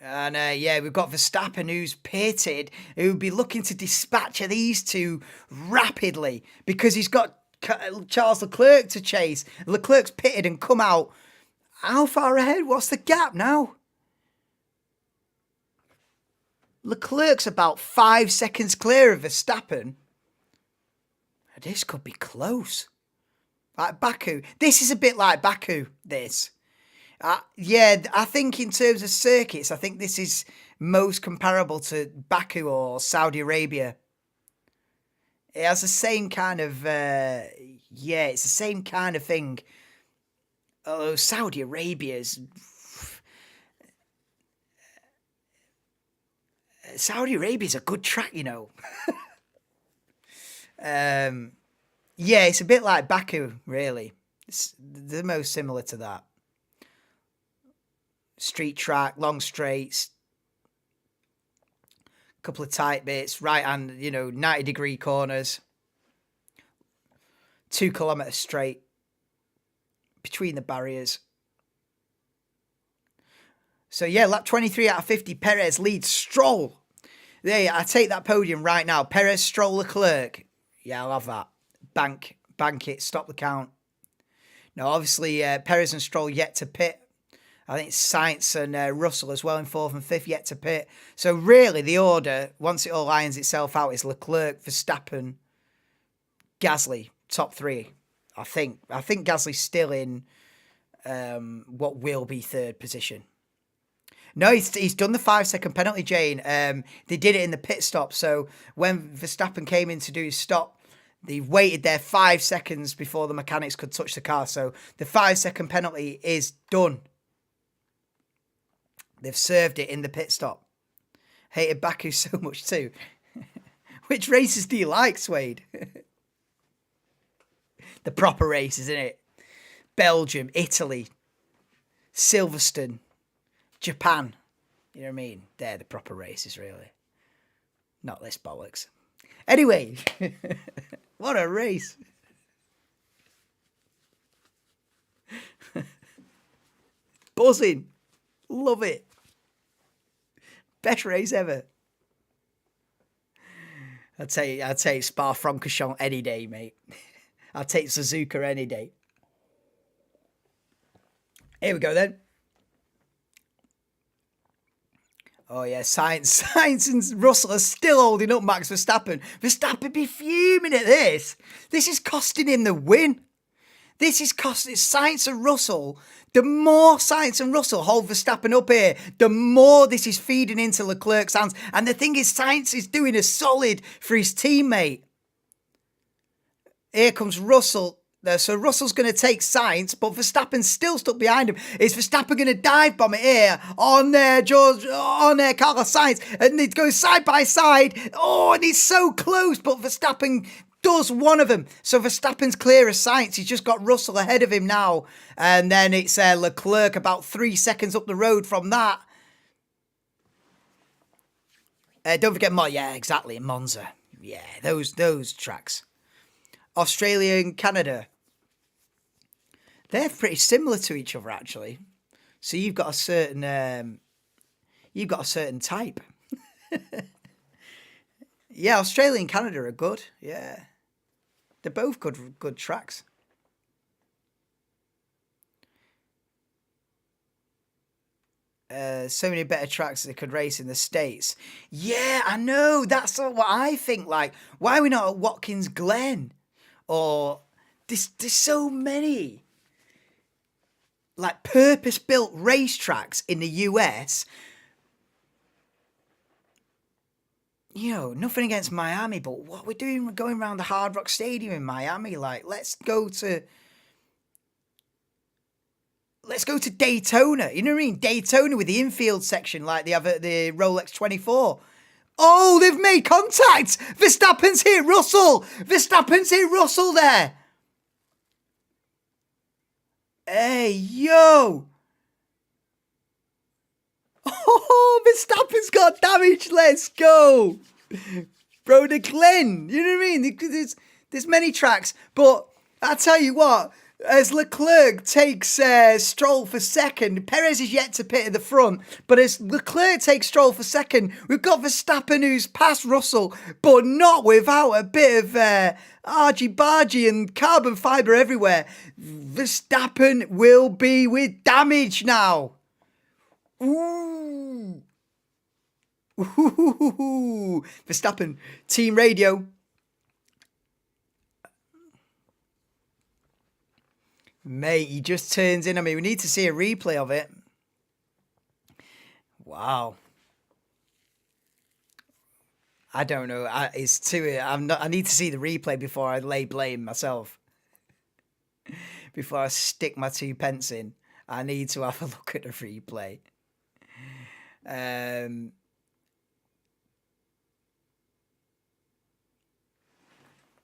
And yeah, we've got Verstappen who's pitted, who'll be looking to dispatch these two rapidly because he's got Charles Leclerc to chase. Leclerc's pitted and come out. How far ahead? What's the gap now? Leclerc's about 5 seconds clear of Verstappen. This could be close. Like Baku. This is a bit like Baku, this. Yeah, I think in terms of circuits, I think this is most comparable to Baku or Saudi Arabia. It has the same kind of, yeah, it's the same kind of thing. Although Saudi Arabia's a good track, you know. Yeah, it's a bit like Baku, really. It's the most similar to that. Street track, long straights, couple of tight bits, right hand, 90-degree corners, 2 kilometre straight between the barriers. So yeah, lap 23 out of 50, Perez leads Stroll. There, I take that podium right now. Perez, Stroll, Leclerc. Yeah, I'll have that. Bank it, stop the count. Now, obviously, Perez and Stroll yet to pit. I think Sainz and Russell as well in 4th and 5th yet to pit. So really, the order, once it all irons itself out, is Leclerc, Verstappen, Gasly, top 3. I think Gasly's still in what will be 3rd position. No, he's done the 5-second penalty, Jane. They did it in the pit stop. So when Verstappen came in to do his stop, they waited there 5 seconds before the mechanics could touch the car. So the 5-second penalty is done. They've served it in the pit stop. Hated Baku so much too. Which races do you like, Suede? The proper races, isn't it? Belgium, Italy, Silverstone, Japan. You know what I mean? They're the proper races, really. Not this bollocks. Anyway, what a race. Buzzing. Love it. Best race ever. I'd take Spa-Francorchamps any day, mate. I'd take Suzuka any day. Here we go then. Oh yeah, Science and Russell are still holding up Max Verstappen. Verstappen be fuming at this. This is costing him the win. This is costing Science and Russell. The more Science and Russell hold Verstappen up here, the more this is feeding into Leclerc's hands. And the thing is, Science is doing a solid for his teammate. Here comes Russell. So Russell's going to take Sainz, but Verstappen's still stuck behind him. Is Verstappen going to dive bomb it here on Carlos Sainz? And it goes side by side. Oh, and he's so close, but Verstappen does one of them. So Verstappen's clear of Sainz. He's just got Russell ahead of him now. And then it's Leclerc about 3 seconds up the road from that. Don't forget, yeah, exactly, Monza. Yeah, those tracks. Australia and Canada. They're pretty similar to each other, actually. So you've got a certain type. Yeah, Australia and Canada are good. Yeah, they're both good tracks. So many better tracks they could race in the States. Yeah, I know. That's what I think. Like, why are we not at Watkins Glen? Or there's so many like purpose-built racetracks in the US. You know, nothing against Miami, but what we're doing, we're going around the Hard Rock Stadium in Miami. Like, let's go to Daytona. You know what I mean? Daytona with the infield section, like they have at the Rolex 24. Oh, they've made contact. Verstappen's hit Russell. Verstappen's hit Russell there. Hey, yo. Oh, Verstappen's got damage. Let's go. Bro, the Glen. You know what I mean? There's many tracks. But I tell you what, as Leclerc takes Stroll for second, Perez is yet to pit at the front, but as Leclerc takes Stroll for second, we've got Verstappen who's passed Russell, but not without a bit of argy-bargy and carbon fibre everywhere. Verstappen will be with damage now. Ooh. Ooh. Verstappen, team radio. Mate, he just turns in. I mean, we need to see a replay of it. Wow. I don't know. I need to see the replay before I lay blame myself. Before I stick my 2 pence in, I need to have a look at the replay.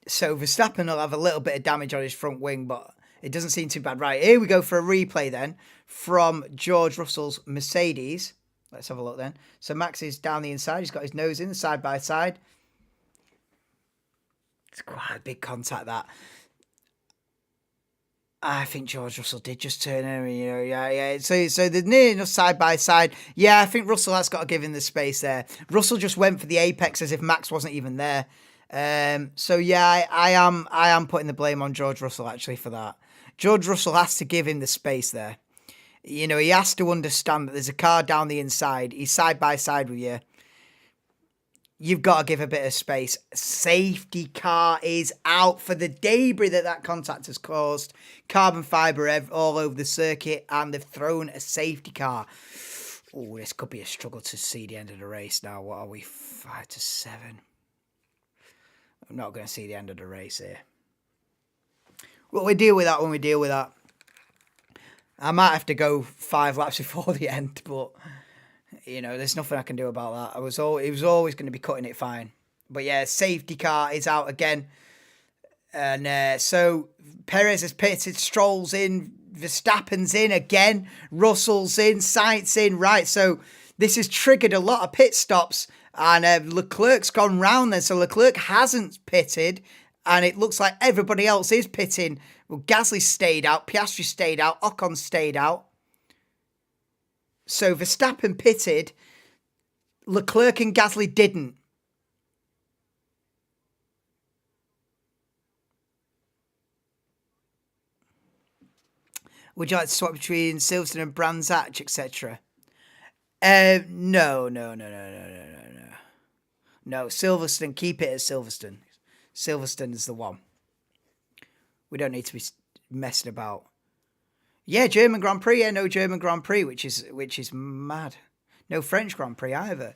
So Verstappen will have a little bit of damage on his front wing, but it doesn't seem too bad. Right, here we go for a replay then from George Russell's Mercedes. Let's have a look then. So Max is down the inside. He's got his nose in, side by side. It's quite a big contact, that. I think George Russell did just turn in, you know, yeah. So they're near enough side by side. Yeah, I think Russell has got to give him the space there. Russell just went for the apex as if Max wasn't even there. So yeah, I am putting the blame on George Russell actually for that. George Russell has to give him the space there. You know, he has to understand that there's a car down the inside. He's side by side with you. You've got to give a bit of space. Safety car is out for the debris that contact has caused. Carbon fibre all over the circuit, and they've thrown a safety car. Oh, this could be a struggle to see the end of the race now. What are we, 5-7? I'm not going to see the end of the race here. Well, we deal with that when we deal with that. I might have to go 5 laps before the end, but you know, there's nothing I can do about that. It was always going to be cutting it fine. But yeah, safety car is out again. And so Perez has pitted, Stroll's in, Verstappen's in again, Russell's in, Sainz in. Right, so this has triggered a lot of pit stops. And Leclerc's gone round then. So Leclerc hasn't pitted. And it looks like everybody else is pitting. Well, Gasly stayed out. Piastri stayed out. Ocon stayed out. So Verstappen pitted. Leclerc and Gasly didn't. Would you like to swap between Silverstone and Brands Hatch, etc.? No, no, no, no, no, no, no, no. No, Silverstone, keep it at Silverstone. Silverstone is the one. We don't need to be messing about. Yeah, German Grand Prix. Yeah, no German Grand Prix, which is mad. No French Grand Prix either.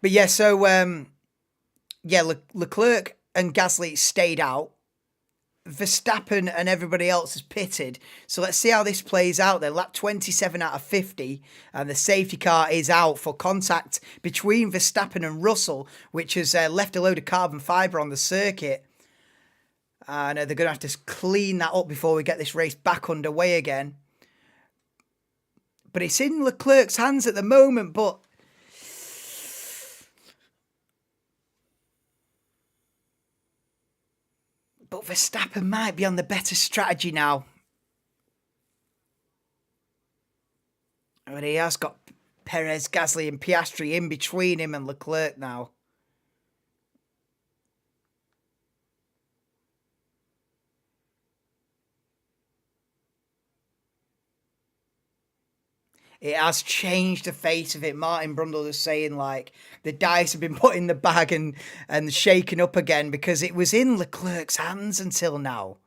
But yeah, so yeah, Leclerc and Gasly stayed out. Verstappen and everybody else has pitted. So let's see how this plays out. They're lap 27 out of 50, and the safety car is out for contact between Verstappen and Russell, which has left a load of carbon fibre on the circuit. And they're going to have to clean that up before we get this race back underway again. But it's in Leclerc's hands at the moment, but Verstappen might be on the better strategy now. I mean, he has got Perez, Gasly and Piastri in between him and Leclerc now. It has changed the face of it. Martin Brundle is saying, like, the dice have been put in the bag and shaken up again because it was in Leclerc's hands until now.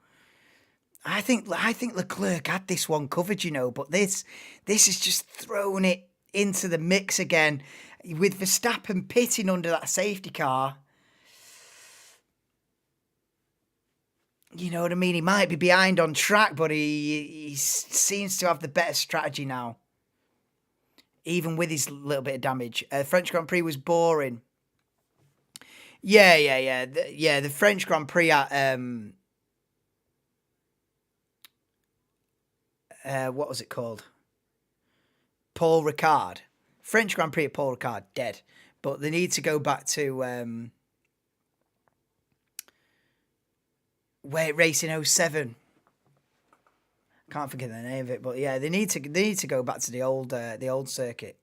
I think Leclerc had this one covered, you know, but this has just thrown it into the mix again with Verstappen pitting under that safety car. You know what I mean? He might be behind on track, but he seems to have the better strategy now. Even with his little bit of damage. French Grand Prix was boring. Yeah. The French Grand Prix at... what was it called? Paul Ricard. French Grand Prix at Paul Ricard, dead. But they need to go back to... where it raced in 07. Can't forget the name of it, but yeah, they need to go back to the old circuit.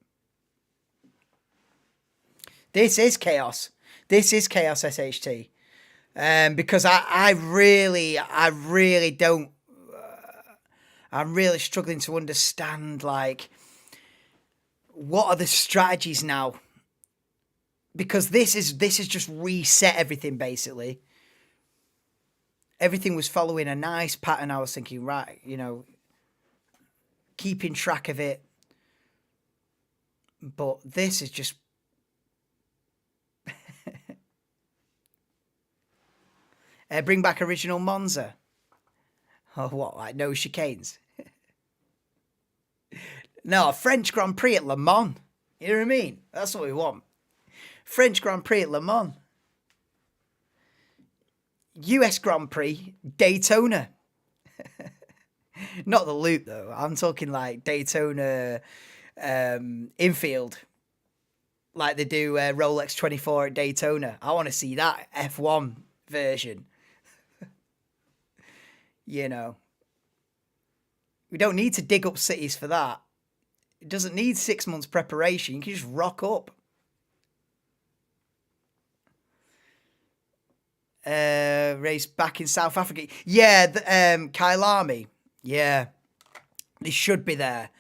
This is chaos. This is chaos SHT, because I really don't. I'm really struggling to understand, like, what are the strategies now? Because this is just reset everything basically. Everything was following a nice pattern. I was thinking, right, you know, keeping track of it. But this is just... bring back original Monza. Oh, what, like no chicanes? No, a French Grand Prix at Le Mans. You know what I mean? That's what we want. French Grand Prix at Le Mans. US Grand Prix, Daytona. Not the loop, though. I'm talking like Daytona infield. Like they do Rolex 24 at Daytona. I want to see that F1 version. You know. We don't need to dig up cities for that. It doesn't need 6 months preparation. You can just rock up. Race back in South Africa. Yeah, Kyalami. Yeah. They should be there.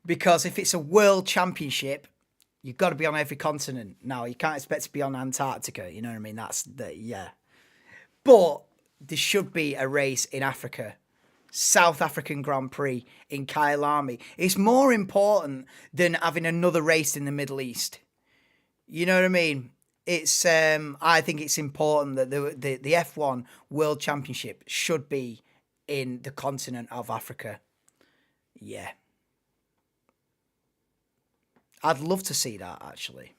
Because if it's a world championship, you've got to be on every continent. Now, you can't expect to be on Antarctica. You know what I mean? That's the, yeah. But there should be a race in Africa. South African Grand Prix in Kyalami. It's more important than having another race in the Middle East. You know what I mean? It's I think it's important that the F1 World Championship should be in the continent of Africa. Yeah. I'd love to see that, actually.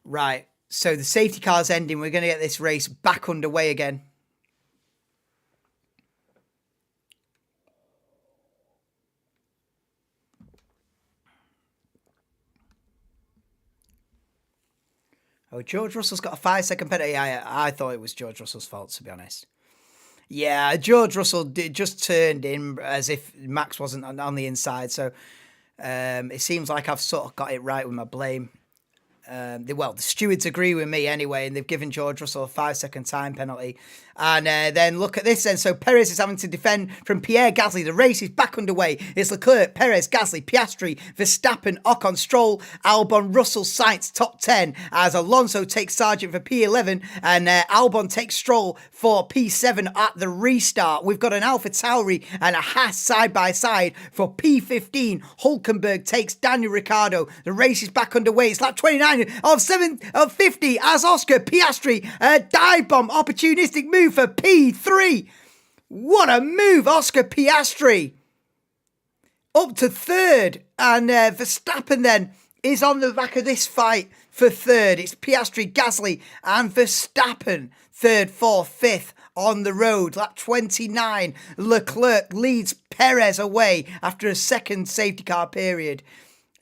Right. So the safety car's ending. We're going to get this race back underway again. Oh, George Russell's got a 5-second penalty. Yeah, I thought it was George Russell's fault, to be honest. Yeah, George Russell just turned in as if Max wasn't on the inside. So it seems like I've sort of got it right with my blame. Well, the stewards agree with me anyway, and they've given George Russell a 5-second time penalty. And then look at this then. So Perez is having to defend from Pierre Gasly. The race is back underway. It's Leclerc, Perez, Gasly, Piastri, Verstappen, Ocon, Stroll, Albon, Russell, Sainz, top 10, as Alonso takes Sargent for P11, and Albon takes Stroll for P7 at the restart. We've got an AlphaTauri and a Haas side by side for P15. Hulkenberg takes Daniel Ricciardo. The race is back underway. It's lap 29 of 50 as Oscar Piastri, a dive bomb, opportunistic move for P3. What a move, Oscar Piastri. Up to third, and Verstappen then is on the back of this fight for third. It's Piastri, Gasly and Verstappen, third, fourth, fifth on the road. Lap 29, Leclerc leads Perez away after a second safety car period.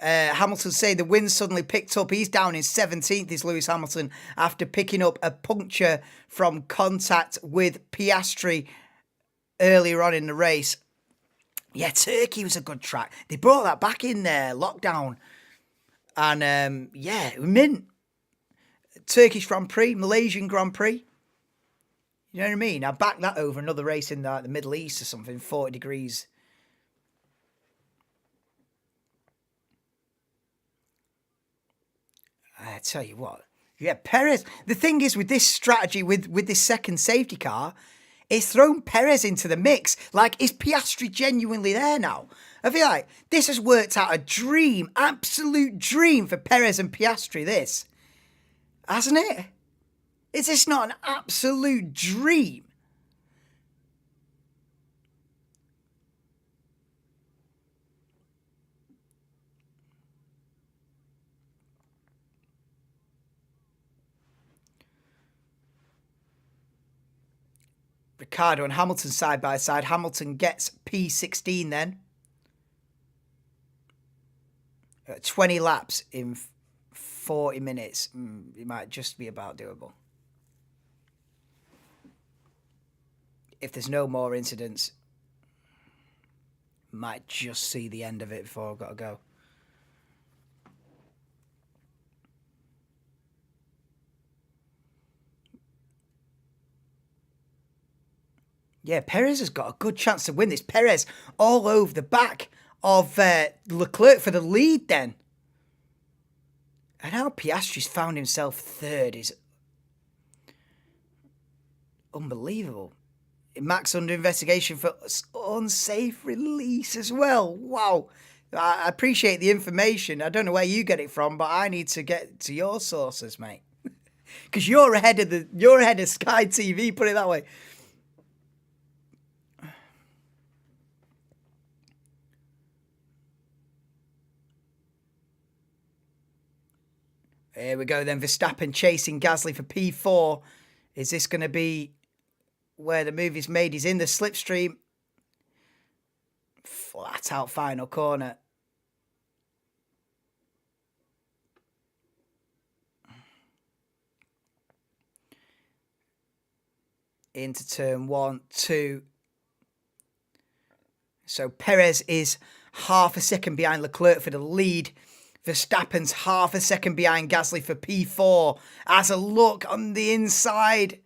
Hamilton say the wind suddenly picked up. He's down in 17th, is Lewis Hamilton, after picking up a puncture from contact with Piastri earlier on in the race. Yeah, Turkey was a good track. They brought that back in there, lockdown. And yeah, mint. Turkish Grand Prix, Malaysian Grand Prix. You know what I mean? I back that over another race in the Middle East or something, 40 degrees. I tell you what, yeah, Perez. The thing is with this strategy, with this second safety car, it's thrown Perez into the mix. Like, is Piastri genuinely there now? I feel like this has worked out a dream, absolute dream for Perez and Piastri, this. Hasn't it? Is this not an absolute dream? Ricciardo and Hamilton side by side. Hamilton gets P16 then. 20 laps in 40 minutes. It might just be about doable. If there's no more incidents, might just see the end of it before I've got to go. Yeah, Perez has got a good chance to win this. Perez all over the back of Leclerc for the lead then. And how Piastri's found himself third is unbelievable. Max under investigation for unsafe release as well. Wow. I appreciate the information. I don't know where you get it from, but I need to get to your sources, mate. Because you're ahead of Sky TV, put it that way. Here we go then. Verstappen chasing Gasly for P4. Is this going to be where the move is made? He's in the slipstream. Flat out final corner. Into turn 1, 2. So Perez is half a second behind Leclerc for the lead. Verstappen's half a second behind Gasly for P4. As a look on the inside.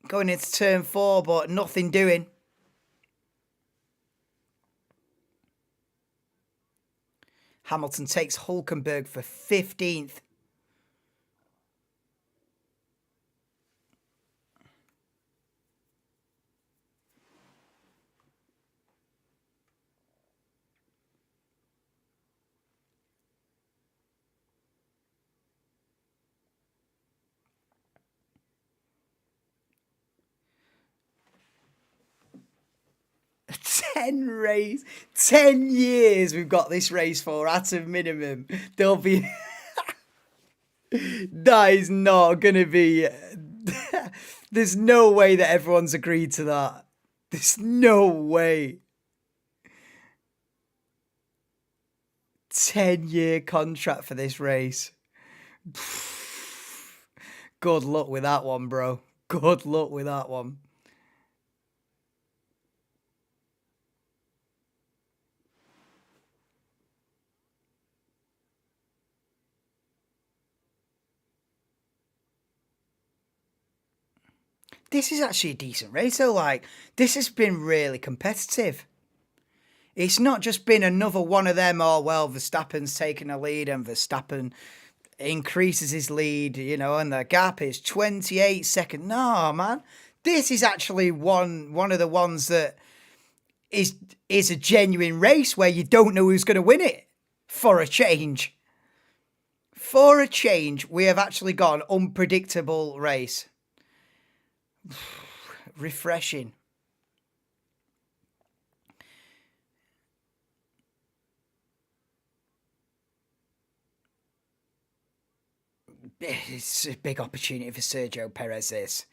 Going into turn 4, but nothing doing. Hamilton takes Hulkenberg for 15th. Race, 10 years we've got this race for at a minimum. There'll be that is not gonna be there's no way that everyone's agreed to that. There's no way. 10-year contract for this race. Good luck with that one, bro. Good luck with that one. This is actually a decent race, though. Like, this has been really competitive. It's not just been another one of them, oh, well, Verstappen's taking a lead and Verstappen increases his lead, you know, and the gap is 28 seconds. No, man. This is actually one of the ones that is a genuine race where you don't know who's going to win it. For a change. For a change, we have actually got an unpredictable race. Refreshing. It's a big opportunity for Sergio Perez, this.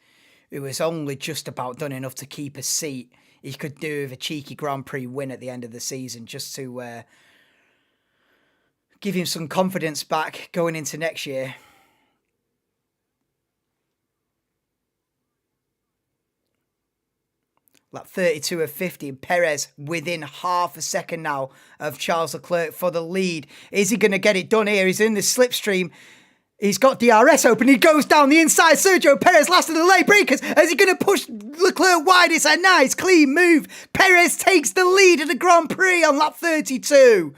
Who was only just about done enough to keep a seat. He could do with a cheeky Grand Prix win at the end of the season just to give him some confidence back going into next year. Like 32 of 50. Perez within half a second now of Charles Leclerc for the lead. Is he going to get it done here? He's in the slipstream. He's got DRS open. He goes down the inside. Sergio Perez last of the late breakers. Is he going to push Leclerc wide? It's a nice, clean move. Perez takes the lead of the Grand Prix on lap 32.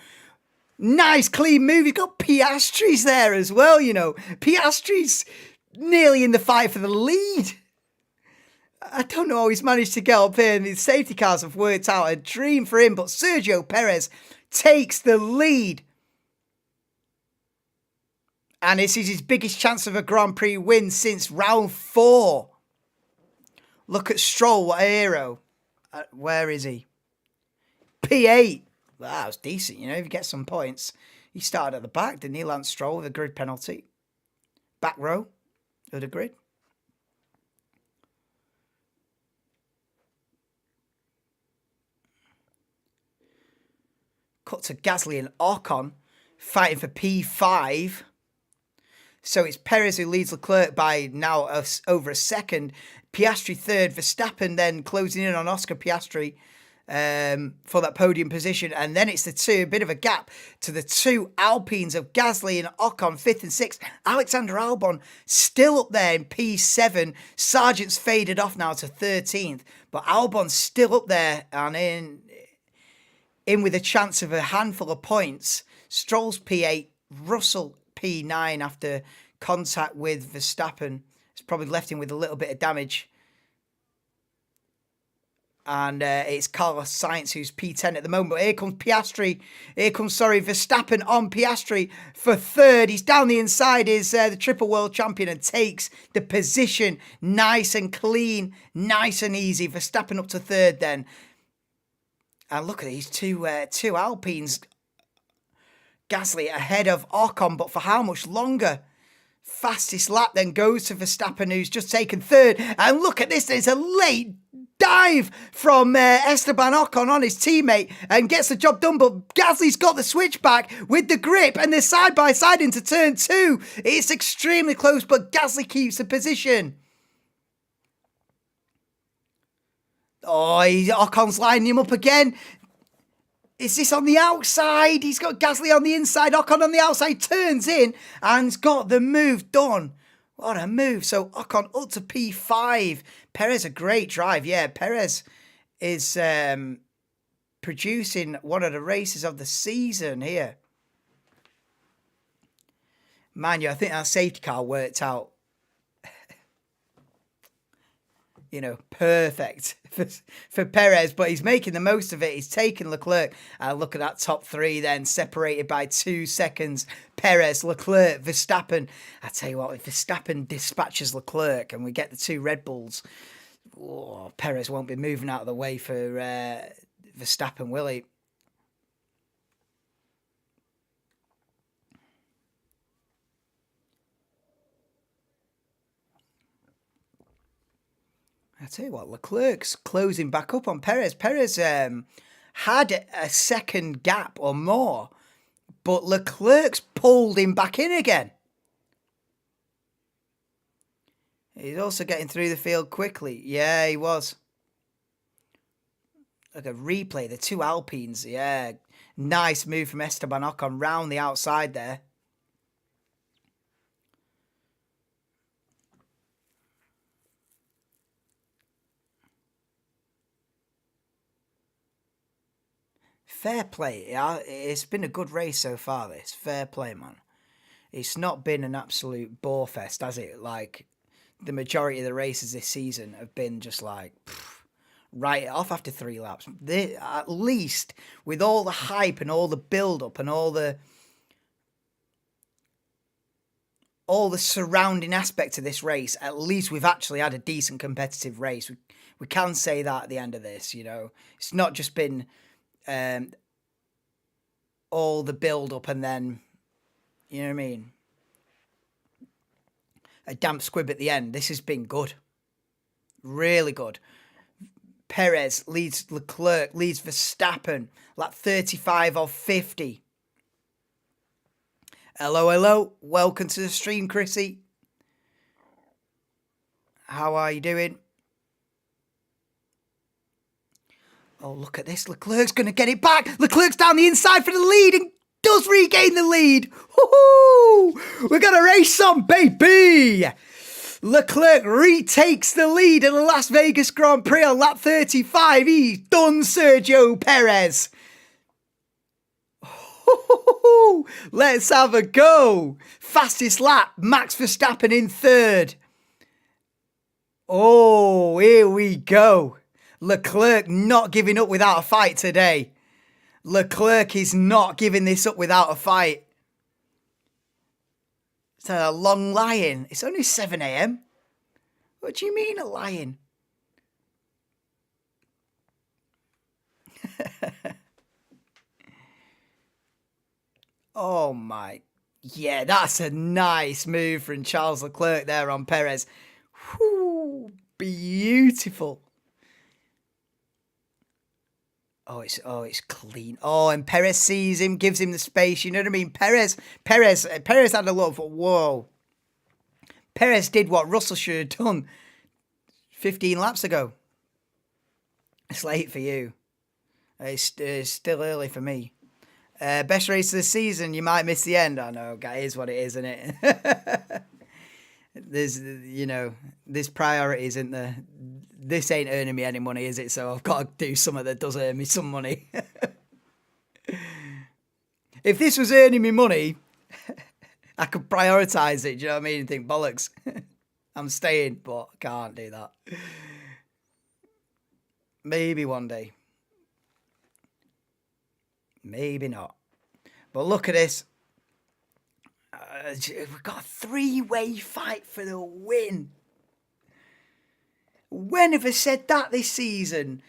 Nice, clean move. He's got Piastri's there as well, you know. Piastri's nearly in the fight for the lead. I don't know how he's managed to get up here, and the safety cars have worked out a dream for him, but Sergio Perez takes the lead. And this is his biggest chance of a Grand Prix win since round 4. Look at Stroll, what a hero. Where is he? P8. Well, that was decent, you know, if you get some points. He started at the back, didn't he, Lance Stroll, with a grid penalty. Back row of the grid. Cut to Gasly and Ocon, fighting for P5. So it's Perez who leads Leclerc by now over a second. Piastri third. Verstappen then closing in on Oscar Piastri for that podium position. And then it's a bit of a gap to the two Alpines of Gasly and Ocon, 5th and 6th. Alexander Albon still up there in P7. Sargent's faded off now to 13th. But Albon's still up there and in with a chance of a handful of points. Stroll's P8, Russell P9 after contact with Verstappen. It's probably left him with a little bit of damage. And it's Carlos Sainz who's P10 at the moment. But here comes Piastri. Verstappen on Piastri for third. He's down the inside, is the triple world champion, and takes the position nice and clean, nice and easy. Verstappen up to third then. And look at these two Alpines. Gasly ahead of Ocon, but for how much longer? Fastest lap then goes to Verstappen, who's just taken third. And look at this, there's a late dive from Esteban Ocon on his teammate and gets the job done, but Gasly's got the switchback with the grip and they're side by side into turn 2. It's extremely close, but Gasly keeps the position. Oh, Ocon's lining him up again. Is this on the outside? He's got Gasly on the inside. Ocon on the outside. Turns in and's got the move done. What a move. So Ocon up to P5. Perez, a great drive. Yeah, Perez is producing one of the races of the season here. Mind you, I think that safety car worked out, you know, perfect for Perez, but he's making the most of it. He's taking Leclerc. Look at that top 3 then, separated by 2 seconds. Perez, Leclerc, Verstappen. I tell you what, if Verstappen dispatches Leclerc and we get the 2 Red Bulls, Perez won't be moving out of the way for Verstappen, will he? I tell you what, Leclerc's closing back up on Perez. Perez had a second gap or more, but Leclerc's pulled him back in again. He's also getting through the field quickly. Yeah, he was. Look at replay, the 2 Alpines. Yeah, nice move from Esteban Ocon round the outside there. Fair play. It's been a good race so far, this. Fair play, man. It's not been an absolute bore fest, has it? Like, the majority of the races this season have been just like, write it off after 3 laps. At least, with all the hype and all the build-up and all the surrounding aspects of this race, at least we've actually had a decent competitive race. We can say that at the end of this, you know. It's not just been all the build-up and then, you know what I mean, a damp squib at the end. This has been good. Really good. Perez leads Leclerc, leads Verstappen, lap 35 of 50. Hello, hello. Welcome to the stream, Chrissy. How are you doing? Oh, look at this. Leclerc's going to get it back. Leclerc's down the inside for the lead and does regain the lead. Woohoo! We're going to race on, baby. Leclerc retakes the lead in the Las Vegas Grand Prix on lap 35. He's done, Sergio Perez. Let's have a go. Fastest lap, Max Verstappen in 3rd. Oh, here we go. Leclerc not giving up without a fight today. Leclerc is not giving this up without a fight. It's a long lie-in. It's only 7 a.m. What do you mean a lie-in? Oh my. Yeah, that's a nice move from Charles Leclerc there on Perez. Whew, beautiful. Oh, it's clean. Oh, and Perez sees him, gives him the space. You know what I mean? Perez had a look for, whoa. Perez did what Russell should have done 15 laps ago. It's late for you. It's still early for me. Best race of the season, you might miss the end. I know, it is what it is, isn't it? There's priorities, isn't there? This ain't earning me any money, is it? So I've got to do something that does earn me some money. If this was earning me money, I could prioritise it, do you know what I mean? And think, bollocks, I'm staying, but I can't do that. Maybe one day. Maybe not. But look at this. We've got a 3-way fight for the win. When have I said that this season?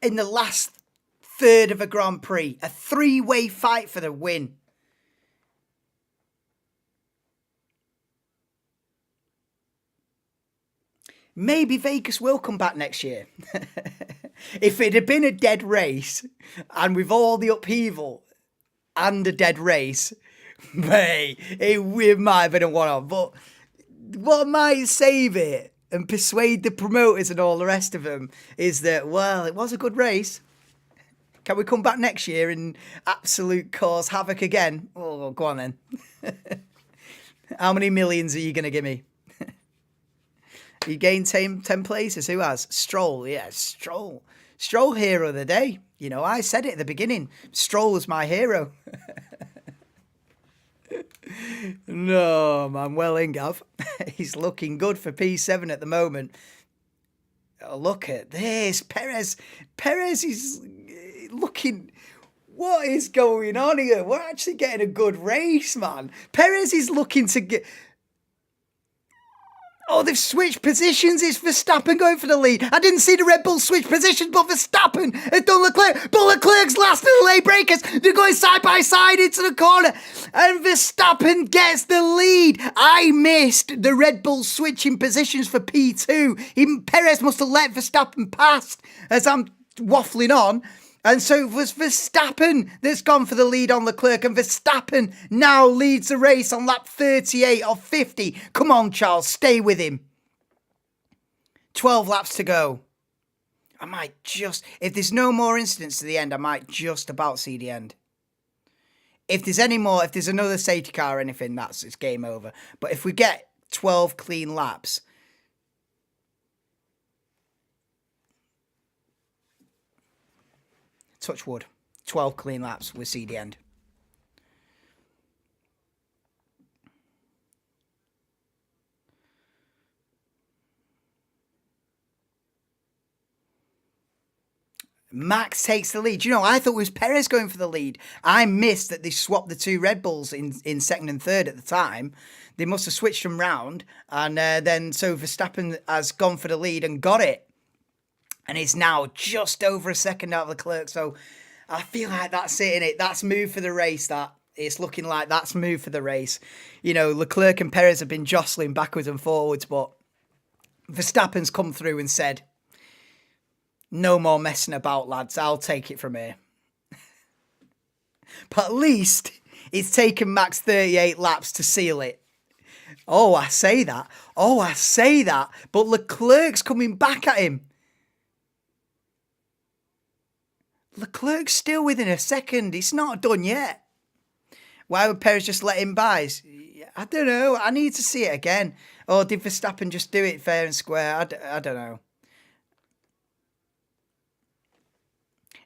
In the last third of a Grand Prix. A 3-way fight for the win. Maybe Vegas will come back next year. If it had been a dead race, and with all the upheaval and a dead race, hey, it might have been a one-off. But what might save it and persuade the promoters and all the rest of them is that, well, it was a good race. Can we come back next year and absolute cause havoc again? Oh, go on then. How many millions are you going to give me? You gained 10 places. Who has? Stroll. Yeah, Stroll. Stroll hero of the day. You know, I said it at the beginning. Stroll was my hero. No, man. Well in, Gav. He's looking good for P7 at the moment. Oh, look at this. Perez is looking... What is going on here? We're actually getting a good race, man. Perez is looking to get... Oh, they've switched positions. It's Verstappen going for the lead. I didn't see the Red Bull switch positions, but Verstappen has done Leclerc. But Leclerc's last in the lane breakers. They're going side by side into the corner. And Verstappen gets the lead. I missed the Red Bull switching positions for P2. Even Perez must have let Verstappen pass as I'm waffling on. And so it was Verstappen that's gone for the lead on Leclerc. And Verstappen now leads the race on lap 38 of 50. Come on, Charles, stay with him. 12 laps to go. I might just... If there's no more incidents to the end, I might just about see the end. If there's any more, if there's another safety car or anything, it's game over. But if we get 12 clean laps... Touch wood. 12 clean laps, we'll see the end. Max takes the lead. You know, I thought it was Perez going for the lead. I missed that they swapped the two Red Bulls in second and third at the time. They must have switched them round. And then so Verstappen has gone for the lead and got it. And it's now just over a second out of Leclerc. So I feel like that's it, innit? That's move for the race, that. It's looking like that's move for the race. You know, Leclerc and Perez have been jostling backwards and forwards, but Verstappen's come through and said, no more messing about, lads. I'll take it from here. But at least it's taken Max 38 laps to seal it. Oh, I say that. But Leclerc's coming back at him. Leclerc's still within a second. It's not done yet. Why would Perez just let him by? I don't know. I need to see it again. Or did Verstappen just do it fair and square? I don't know.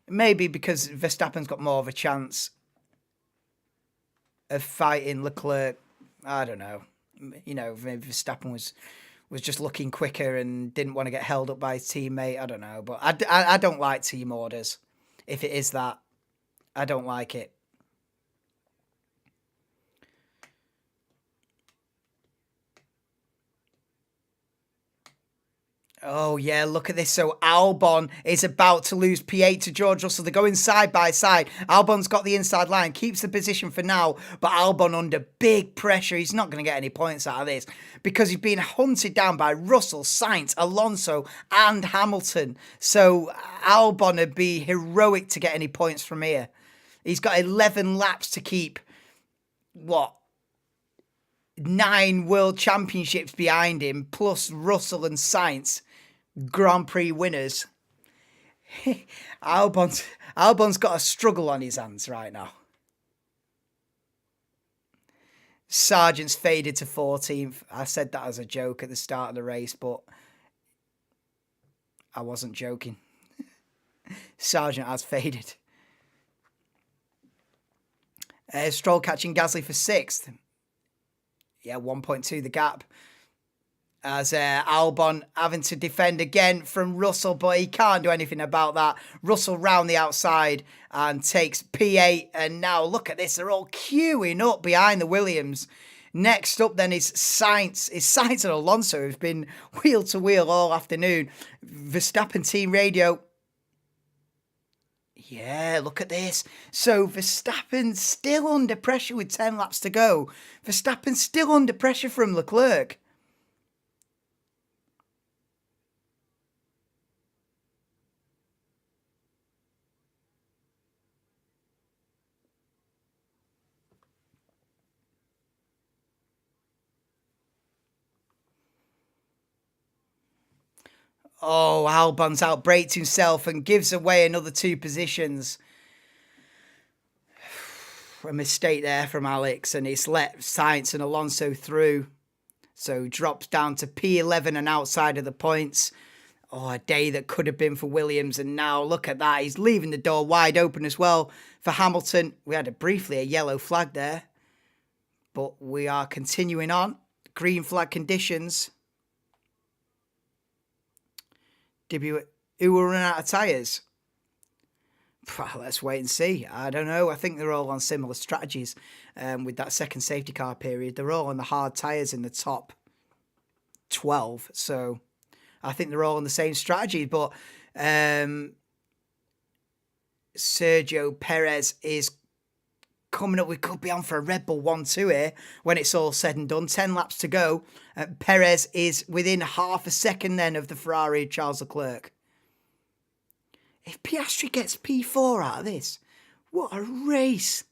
Maybe because Verstappen's got more of a chance of fighting Leclerc. I don't know. You know, maybe Verstappen was just looking quicker and didn't want to get held up by his teammate. I don't know. But I don't like team orders. If it is that, I don't like it. Oh, yeah, look at this. So Albon is about to lose P8 to George Russell. They're going side by side. Albon's got the inside line, keeps the position for now, but Albon under big pressure. He's not going to get any points out of this because he's being hunted down by Russell, Sainz, Alonso, and Hamilton. So Albon would be heroic to get any points from here. He's got 11 laps to keep, 9 world championships behind him, plus Russell and Sainz, Grand Prix winners. Albon's got a struggle on his hands right now. Sargent's faded to 14th. I said that as a joke at the start of the race, but I wasn't joking. Sargent has faded. Stroll catching Gasly for 6th. Yeah, 1.2 the gap. As Albon having to defend again from Russell, but he can't do anything about that. Russell round the outside and takes P8. And now look at this. They're all queuing up behind the Williams. Next up then is Sainz. It's Sainz and Alonso who've been wheel to wheel all afternoon. Verstappen team radio. Yeah, look at this. So Verstappen's still under pressure with 10 laps to go. Verstappen's still under pressure from Leclerc. Oh, Albon's outbraked himself and gives away another 2 positions. A mistake there from Alex, and it's let Sainz and Alonso through. So drops down to P11 and outside of the points. Oh, a day that could have been for Williams, and now look at that. He's leaving the door wide open as well for Hamilton. We had briefly a yellow flag there, but we are continuing on. Green flag conditions. Who will run out of tyres? Let's wait and see. I don't know. I think they're all on similar strategies with that second safety car period. They're all on the hard tyres in the top 12. So I think they're all on the same strategy. But Sergio Perez is coming up. We could be on for a Red Bull 1-2 here when it's all said and done. 10 laps to go. Perez is within half a second then of the Ferrari Charles Leclerc. If Piastri gets P4 out of this, what a race.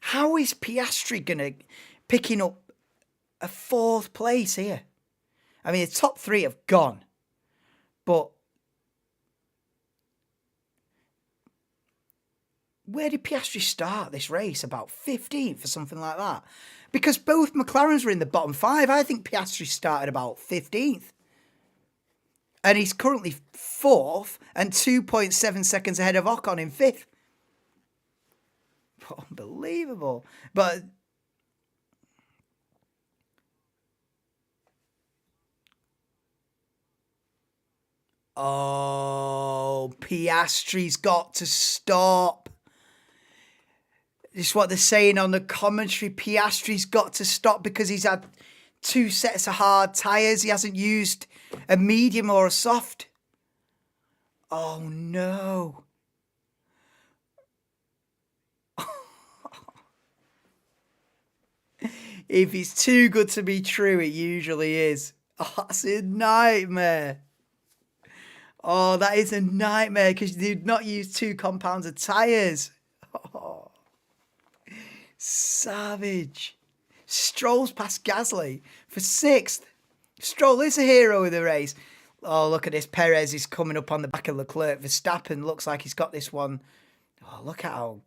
How is Piastri picking up a 4th place here? I mean, the top 3 have gone, but where did Piastri start this race? About 15th or something like that. Because both McLarens were in the bottom 5. I think Piastri started about 15th. And he's currently 4th and 2.7 seconds ahead of Ocon in 5th. Unbelievable. But oh, Piastri's got to stop. This is what they're saying on the commentary. Piastri's got to stop because he's had 2 sets of hard tyres. He hasn't used a medium or a soft. Oh, no. If it's too good to be true, it usually is. Oh, that's a nightmare. Oh, that is a nightmare because you did not use 2 compounds of tyres. Oh, savage. Stroll's past Gasly for 6th. Stroll is a hero of the race. Oh, look at this. Perez is coming up on the back of Leclerc. Verstappen looks like he's got this one. Oh, look at how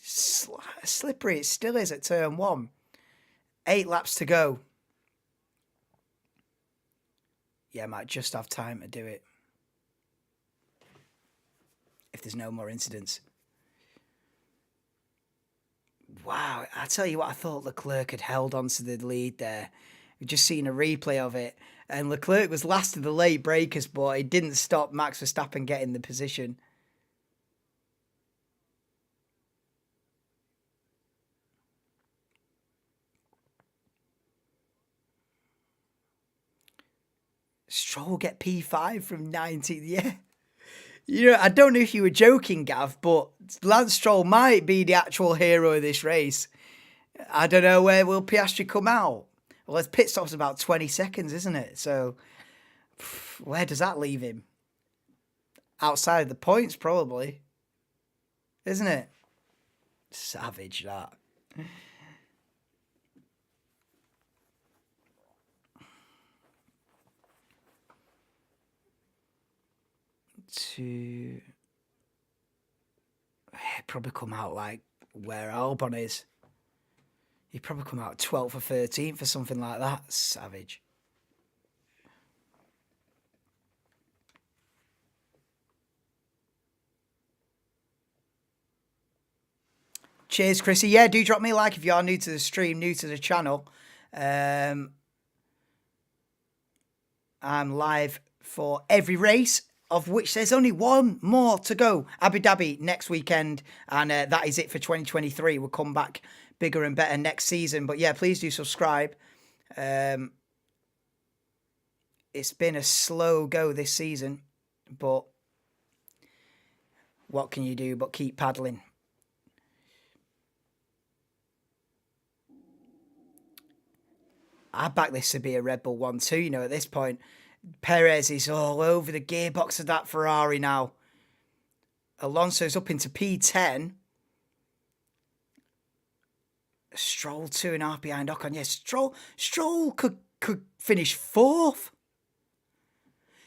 slippery it still is at turn 1. 8 laps to go. Yeah, might just have time to do it. If there's no more incidents. Wow, I tell you what, I thought Leclerc had held on to the lead there. We've just seen a replay of it. And Leclerc was last of the late breakers, but it didn't stop Max Verstappen getting the position. Stroll will get P5 from 19th, yeah. You know, I don't know if you were joking, Gav, but Lance Stroll might be the actual hero of this race. I don't know, where will Piastri come out? Well, his pit stop's about 20 seconds, isn't it? So, where does that leave him? Outside of the points, probably. Isn't it? Savage, that. He'd probably come out like where Albon is. He'd probably come out 12th or 13th or something like that. Savage. Cheers, Chrissy. Yeah, do drop me a like if you are new to the stream, new to the channel. I'm live for every race, of which there's only one more to go. Abu Dhabi next weekend, and that is it for 2023. We'll come back bigger and better next season. But yeah, please do subscribe. It's been a slow go this season, but what can you do but keep paddling? I back this to be a Red Bull 1-2, you know, at this point. Perez is all over the gearbox of that Ferrari now. Alonso's up into P10. Stroll 2.5 behind Ocon. Yeah, Stroll could finish 4th.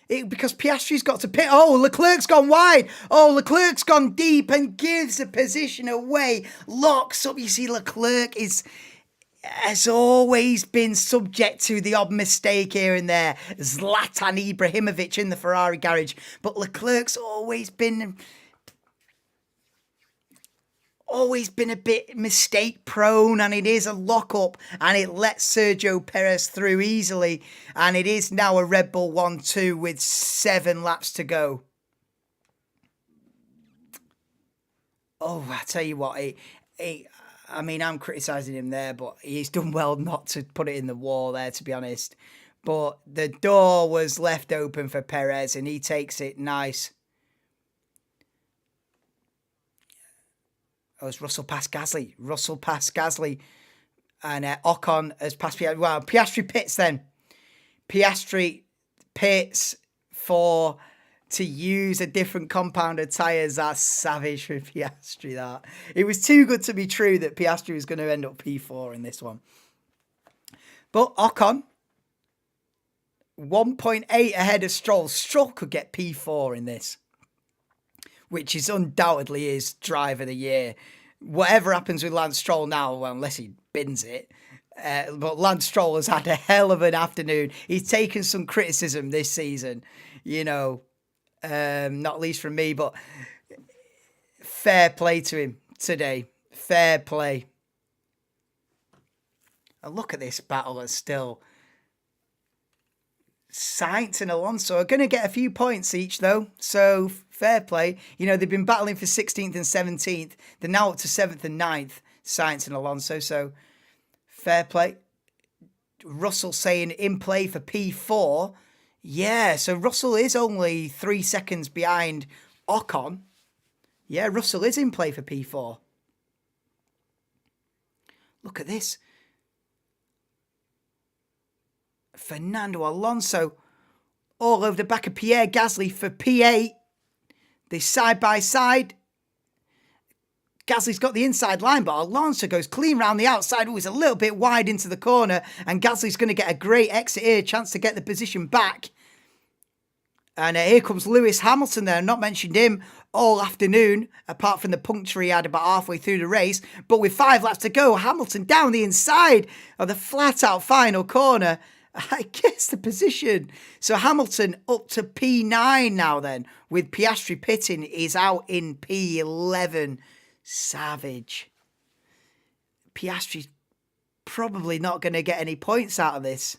Because Piastri's got to pit. Oh, Leclerc's gone wide. Oh, Leclerc's gone deep and gives the position away. Locks up. You see, Leclerc has always been subject to the odd mistake here and there. Zlatan Ibrahimovic in the Ferrari garage. But Leclerc's always been a bit mistake prone, and it is a lock-up, and it lets Sergio Perez through easily, and it is now a Red Bull 1-2 with 7 laps to go. Oh, I tell you what, I mean, I'm criticising him there, but he's done well not to put it in the wall there, to be honest. But the door was left open for Perez, and he takes it nice. Oh, it's Russell past Gasly. And Ocon has passed Piastri. Well, Piastri pits then. Piastri pits to use a different compound of tyres. That's savage for Piastri, that. It was too good to be true that Piastri was going to end up P4 in this one. But Ocon, 1.8 ahead of Stroll. Stroll could get P4 in this, which is undoubtedly his drive of the year. Whatever happens with Lance Stroll now, well, unless he bins it, but Lance Stroll has had a hell of an afternoon. He's taken some criticism this season. you know, not least from me, but fair play to him today. Fair play. And look at this battle as still. Sainz and Alonso are going to get a few points each, though. So, fair play. You know, they've been battling for 16th and 17th. They're now up to 7th and 9th, Sainz and Alonso. So, fair play. Russell saying in play for P4. Yeah, so Russell is only 3 seconds behind Ocon. Yeah, Russell is in play for P4. Look at this. Fernando Alonso all over the back of Pierre Gasly for P8. They're side by side. Gasly's got the inside line, but Alonso goes clean round the outside. Oh, he's a little bit wide into the corner, and Gasly's going to get a great exit here, chance to get the position back. And here comes Lewis Hamilton there. I've not mentioned him all afternoon, apart from the puncture he had about halfway through the race. But with 5 laps to go, Hamilton down the inside of the flat-out final corner. I guess the position. So Hamilton up to P9 now then, with Piastri pitting, is out in P11. Savage. Piastri's probably not going to get any points out of this.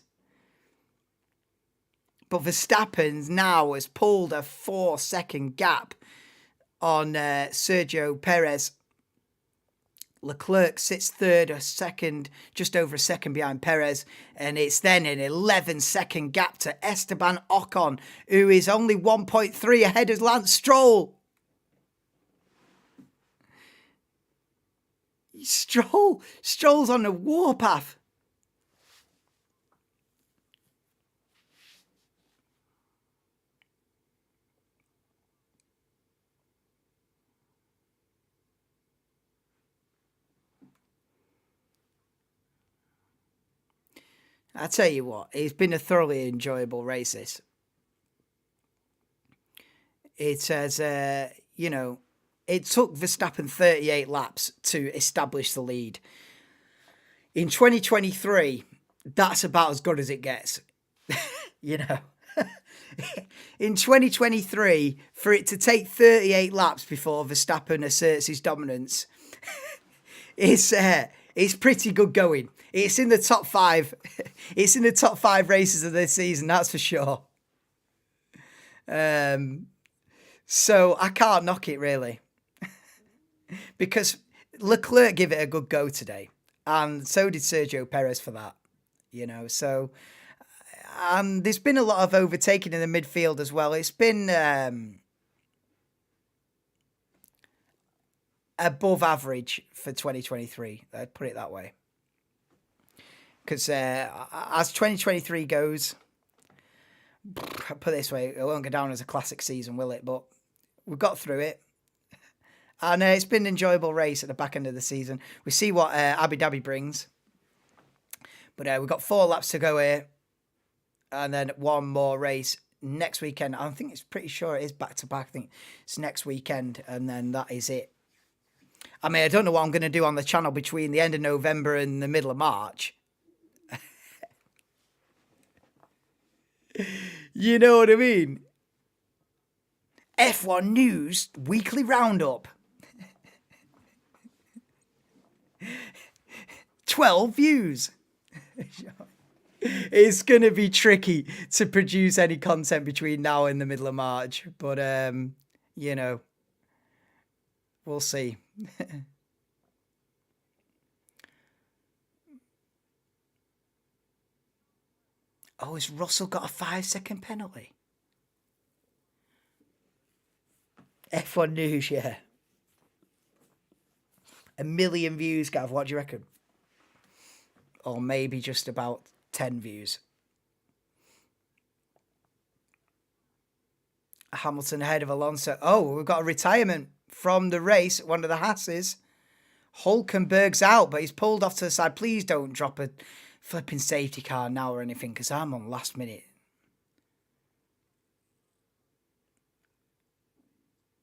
But Verstappen now has pulled a 4-second gap on Sergio Perez. Leclerc sits third, a second, just over a second behind Perez. And it's then an 11-second gap to Esteban Ocon, who is only 1.3 ahead of Lance Stroll. Stroll's on the warpath. I tell you what, it's been a thoroughly enjoyable race, this. It has, you know, it took Verstappen 38 laps to establish the lead. In 2023, that's about as good as it gets. You know. In 2023, for it to take 38 laps before Verstappen asserts his dominance, it's pretty good going. It's in the top 5. It's in the top 5 races of this season, that's for sure. So I can't knock it, really. Because Leclerc gave it a good go today. And so did Sergio Perez for that. You know, so... And there's been a lot of overtaking in the midfield as well. It's been above average for 2023. I'd put it that way. Because as 2023 goes, I'll put it this way, it won't go down as a classic season, will it? But we've got through it. And it's been an enjoyable race at the back end of the season. We see what Abu Dhabi brings. But we've got 4 laps to go here. And then one more race next weekend. I think it's pretty sure it is back-to-back. I think it's next weekend. And then that is it. I mean, I don't know what I'm going to do on the channel between the end of November and the middle of March. You know what I mean? F1 News Weekly Roundup. 12 views. It's going to be tricky to produce any content between now and the middle of March. But, you know, we'll see. Oh, has Russell got a 5-second penalty? F1 News, yeah. 1 million views, Gav. What do you reckon? Or maybe just about 10 views. Hamilton ahead of Alonso. Oh, we've got a retirement from the race. One of the Hasses. Hulkenberg's out, but he's pulled off to the side. Please don't drop a flipping safety car now or anything, because I'm on last minute.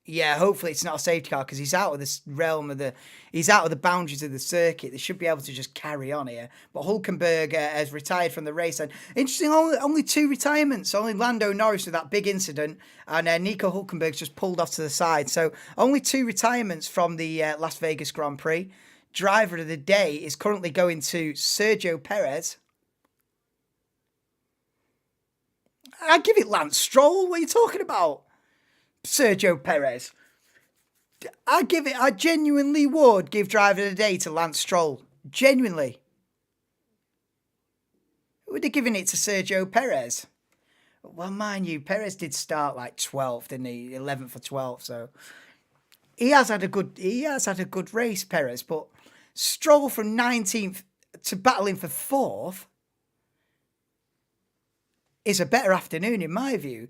Yeah, hopefully it's not a safety car because he's out of this realm of he's out of the boundaries of the circuit. They should be able to just carry on here. But Hulkenberg has retired from the race. And interesting, only 2 retirements. Only Lando Norris with that big incident. And Nico Hulkenberg's just pulled off to the side. So only 2 retirements from the Las Vegas Grand Prix. Driver of the day is currently going to Sergio Perez. I'd give it Lance Stroll. What are you talking about? Sergio Perez. I genuinely would give driver of the day to Lance Stroll. Genuinely. Would have given it to Sergio Perez. Well, mind you, Perez did start like 12th, didn't he? 11th or 12th, so he has had a good race, Perez, but Stroll from 19th to battling for 4th is a better afternoon in my view.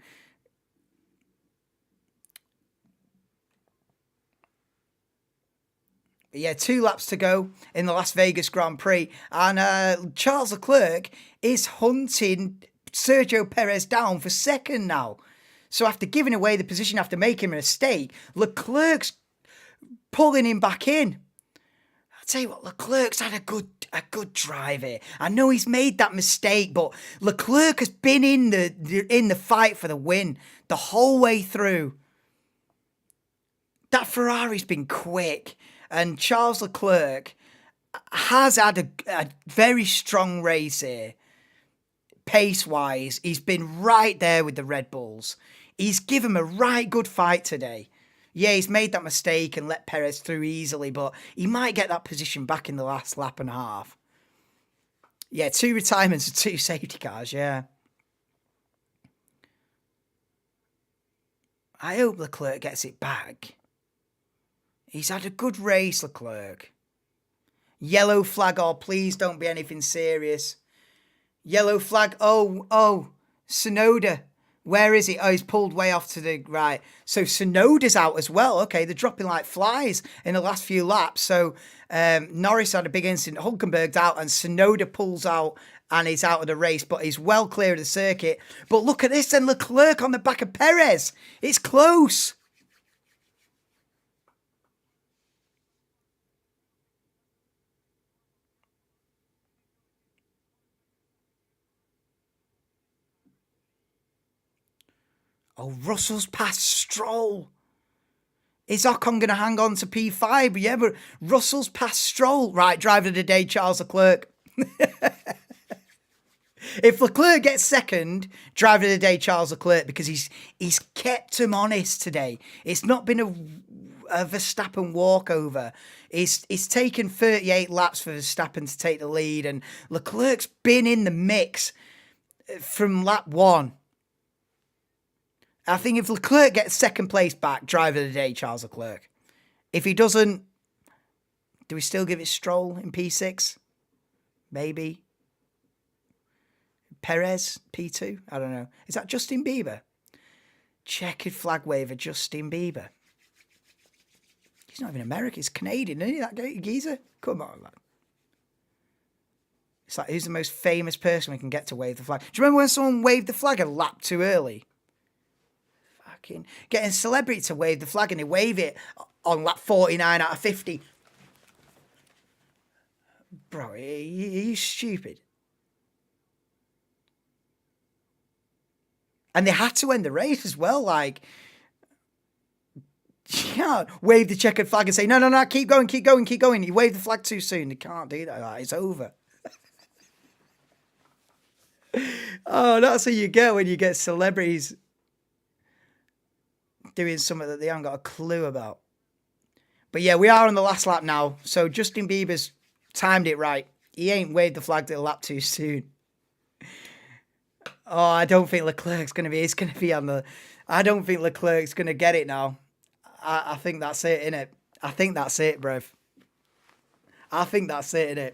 Yeah, 2 laps to go in the Las Vegas Grand Prix. And Charles Leclerc is hunting Sergio Perez down for second now. So after giving away the position, after making a mistake, Leclerc's pulling him back in. I'll tell you what, Leclerc's had a good drive here. I know he's made that mistake, but Leclerc has been in the fight for the win the whole way through. That Ferrari's been quick. And Charles Leclerc has had a very strong race here. Pace-wise, he's been right there with the Red Bulls. He's given them a right good fight today. Yeah, he's made that mistake and let Perez through easily, but he might get that position back in the last lap and a half. Yeah, 2 retirements and 2 safety cars, yeah. I hope Leclerc gets it back. He's had a good race, Leclerc. Yellow flag, oh, please don't be anything serious. Yellow flag, oh, Tsunoda. Where is he? Oh, he's pulled way off to the right. So Tsunoda's out as well. Okay, they're dropping like flies in the last few laps. So Norris had a big incident. Hulkenberg's out and Tsunoda pulls out and he's out of the race, but he's well clear of the circuit. But look at this, and Leclerc on the back of Perez. It's close. Oh, Russell's past Stroll. Is Ocon going to hang on to P5? Yeah, but Russell's past Stroll. Right, driver of the day, Charles Leclerc. If Leclerc gets second, driver of the day, Charles Leclerc, because he's kept him honest today. It's not been a Verstappen walkover. It's taken 38 laps for Verstappen to take the lead, and Leclerc's been in the mix from lap 1. I think if Leclerc gets second place back, driver of the day, Charles Leclerc. If he doesn't, do we still give it Stroll in P6? Maybe. Perez, P2? I don't know. Is that Justin Bieber? Checkered flag waver, Justin Bieber. He's not even American, he's Canadian, isn't he, that geezer? Come on, lad. It's like, who's the most famous person we can get to wave the flag? Do you remember when someone waved the flag a lap too early? Getting a celebrity to wave the flag and they wave it on lap 49 out of 50. Bro, are you stupid? And they had to end the race as well. Like, you can't wave the checkered flag and say, no, keep going. You wave the flag too soon. They can't do that. Like, it's over. Oh, that's what you get when you get celebrities doing something that they haven't got a clue about. But yeah, we are on the last lap now. So Justin Bieber's timed it right. He ain't waved the flag to the lap too soon. Oh, I don't think Leclerc's going to be... It's going to be on the... I don't think Leclerc's going to get it now. I think that's it, innit? I think that's it, bruv. I think that's it, innit?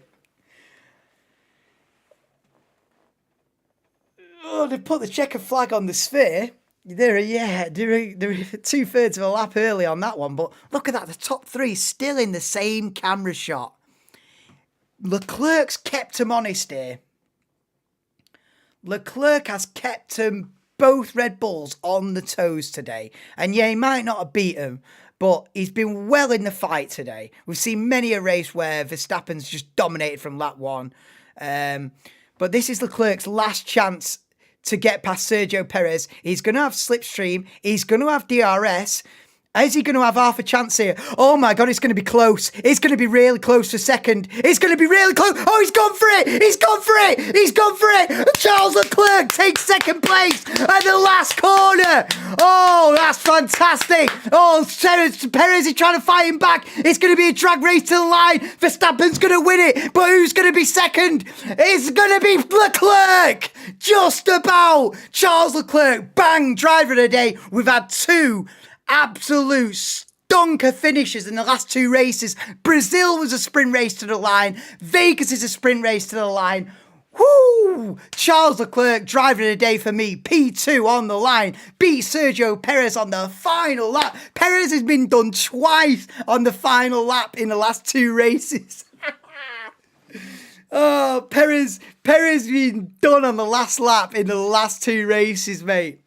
Oh, they put the checkered flag on the sphere. They're 2/3 of a lap early on that one, but look at that, the top 3 still in the same camera shot. Leclerc's kept him honest here. Leclerc has kept him both Red Bulls on the toes today. And yeah, he might not have beat them, but he's been well in the fight today. We've seen many a race where Verstappen's just dominated from lap one. But this is Leclerc's last chance to get past Sergio Perez. He's going to have slipstream. He's going to have DRS. Is he going to have half a chance here? Oh my God, it's going to be close. It's going to be really close for second. It's going to be really close. Oh, he's gone for it. He's gone for it. He's gone for it. Charles Leclerc takes second place at the last corner. Oh, that's fantastic. Oh, Perez is trying to fight him back. It's going to be a drag race to the line. Verstappen's going to win it. But who's going to be second? It's going to be Leclerc. Just about. Charles Leclerc, bang, driver of the day. We've had two absolute stonker finishes in the last two races. Brazil was a sprint race to the line. Vegas is a sprint race to the line. Whoo! Charles Leclerc, driver of the day for me. P2 on the line. Beat Sergio Perez on the final lap. Perez has been done twice on the final lap in the last two races. Oh, Perez been done on the last lap in the last two races, mate.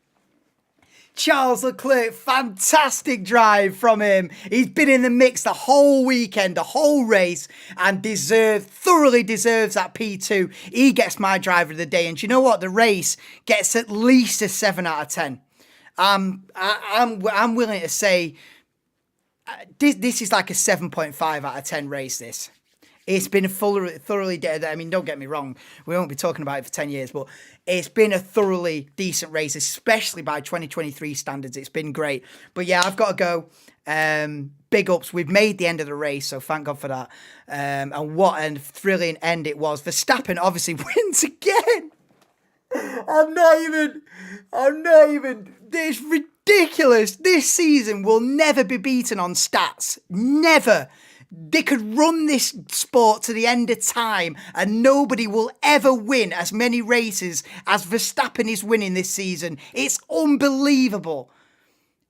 Charles Leclerc, fantastic drive from him. He's been in the mix the whole weekend, the whole race, and thoroughly deserves that P2. He gets my driver of the day. And do you know what? The race gets at least a 7 out of 10. I'm willing to say this is like a 7.5 out of 10 race, this. It's been a thoroughly, I mean, don't get me wrong, we won't be talking about it for 10 years, but it's been a thoroughly decent race, especially by 2023 standards. It's been great. But yeah, I've got to go. Big ups. We've made the end of the race, so thank God for that. And what a thrilling end it was. Verstappen obviously wins again. I'm not even, it's ridiculous. This season will never be beaten on stats. Never. They could run this sport to the end of time and nobody will ever win as many races as Verstappen is winning this season. It's unbelievable.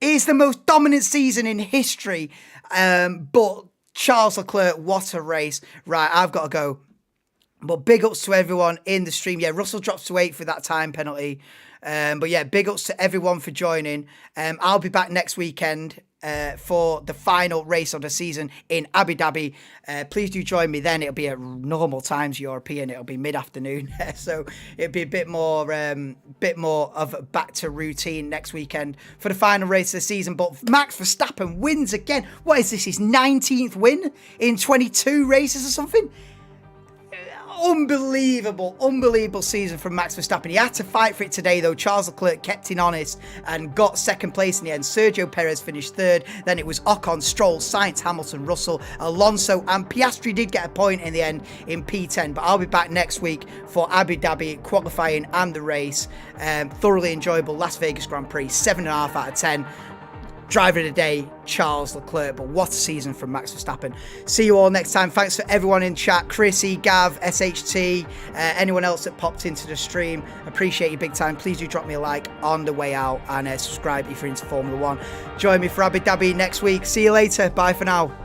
It's the most dominant season in history. But Charles Leclerc, what a race. Right, I've got to go. But big ups to everyone in the stream. Yeah, Russell drops to 8 for that time penalty. But yeah, big ups to everyone for joining. I'll be back next weekend for the final race of the season in Abu Dhabi. Please do join me then. It'll be at normal times European. It'll be mid-afternoon. So it'll be a bit more of a back to routine next weekend for the final race of the season. But Max Verstappen wins again. What is this? His 19th win in 22 races or something? Unbelievable season from Max Verstappen. He had to fight for it today though. Charles Leclerc kept him honest and got second place in the end. Sergio Perez finished third. Then it was Ocon, Stroll, Sainz, Hamilton, Russell, Alonso and Piastri did get a point in the end in P10. But I'll be back next week for Abu Dhabi qualifying and the race. Thoroughly enjoyable Las Vegas Grand Prix. 7.5 out of 10. Driver of the day, Charles Leclerc. But what a season from Max Verstappen. See you all next time. Thanks for everyone in chat. Chrissy, Gav, SHT, anyone else that popped into the stream. Appreciate you big time. Please do drop me a like on the way out and subscribe if you're into Formula 1. Join me for Abu Dhabi next week. See you later. Bye for now.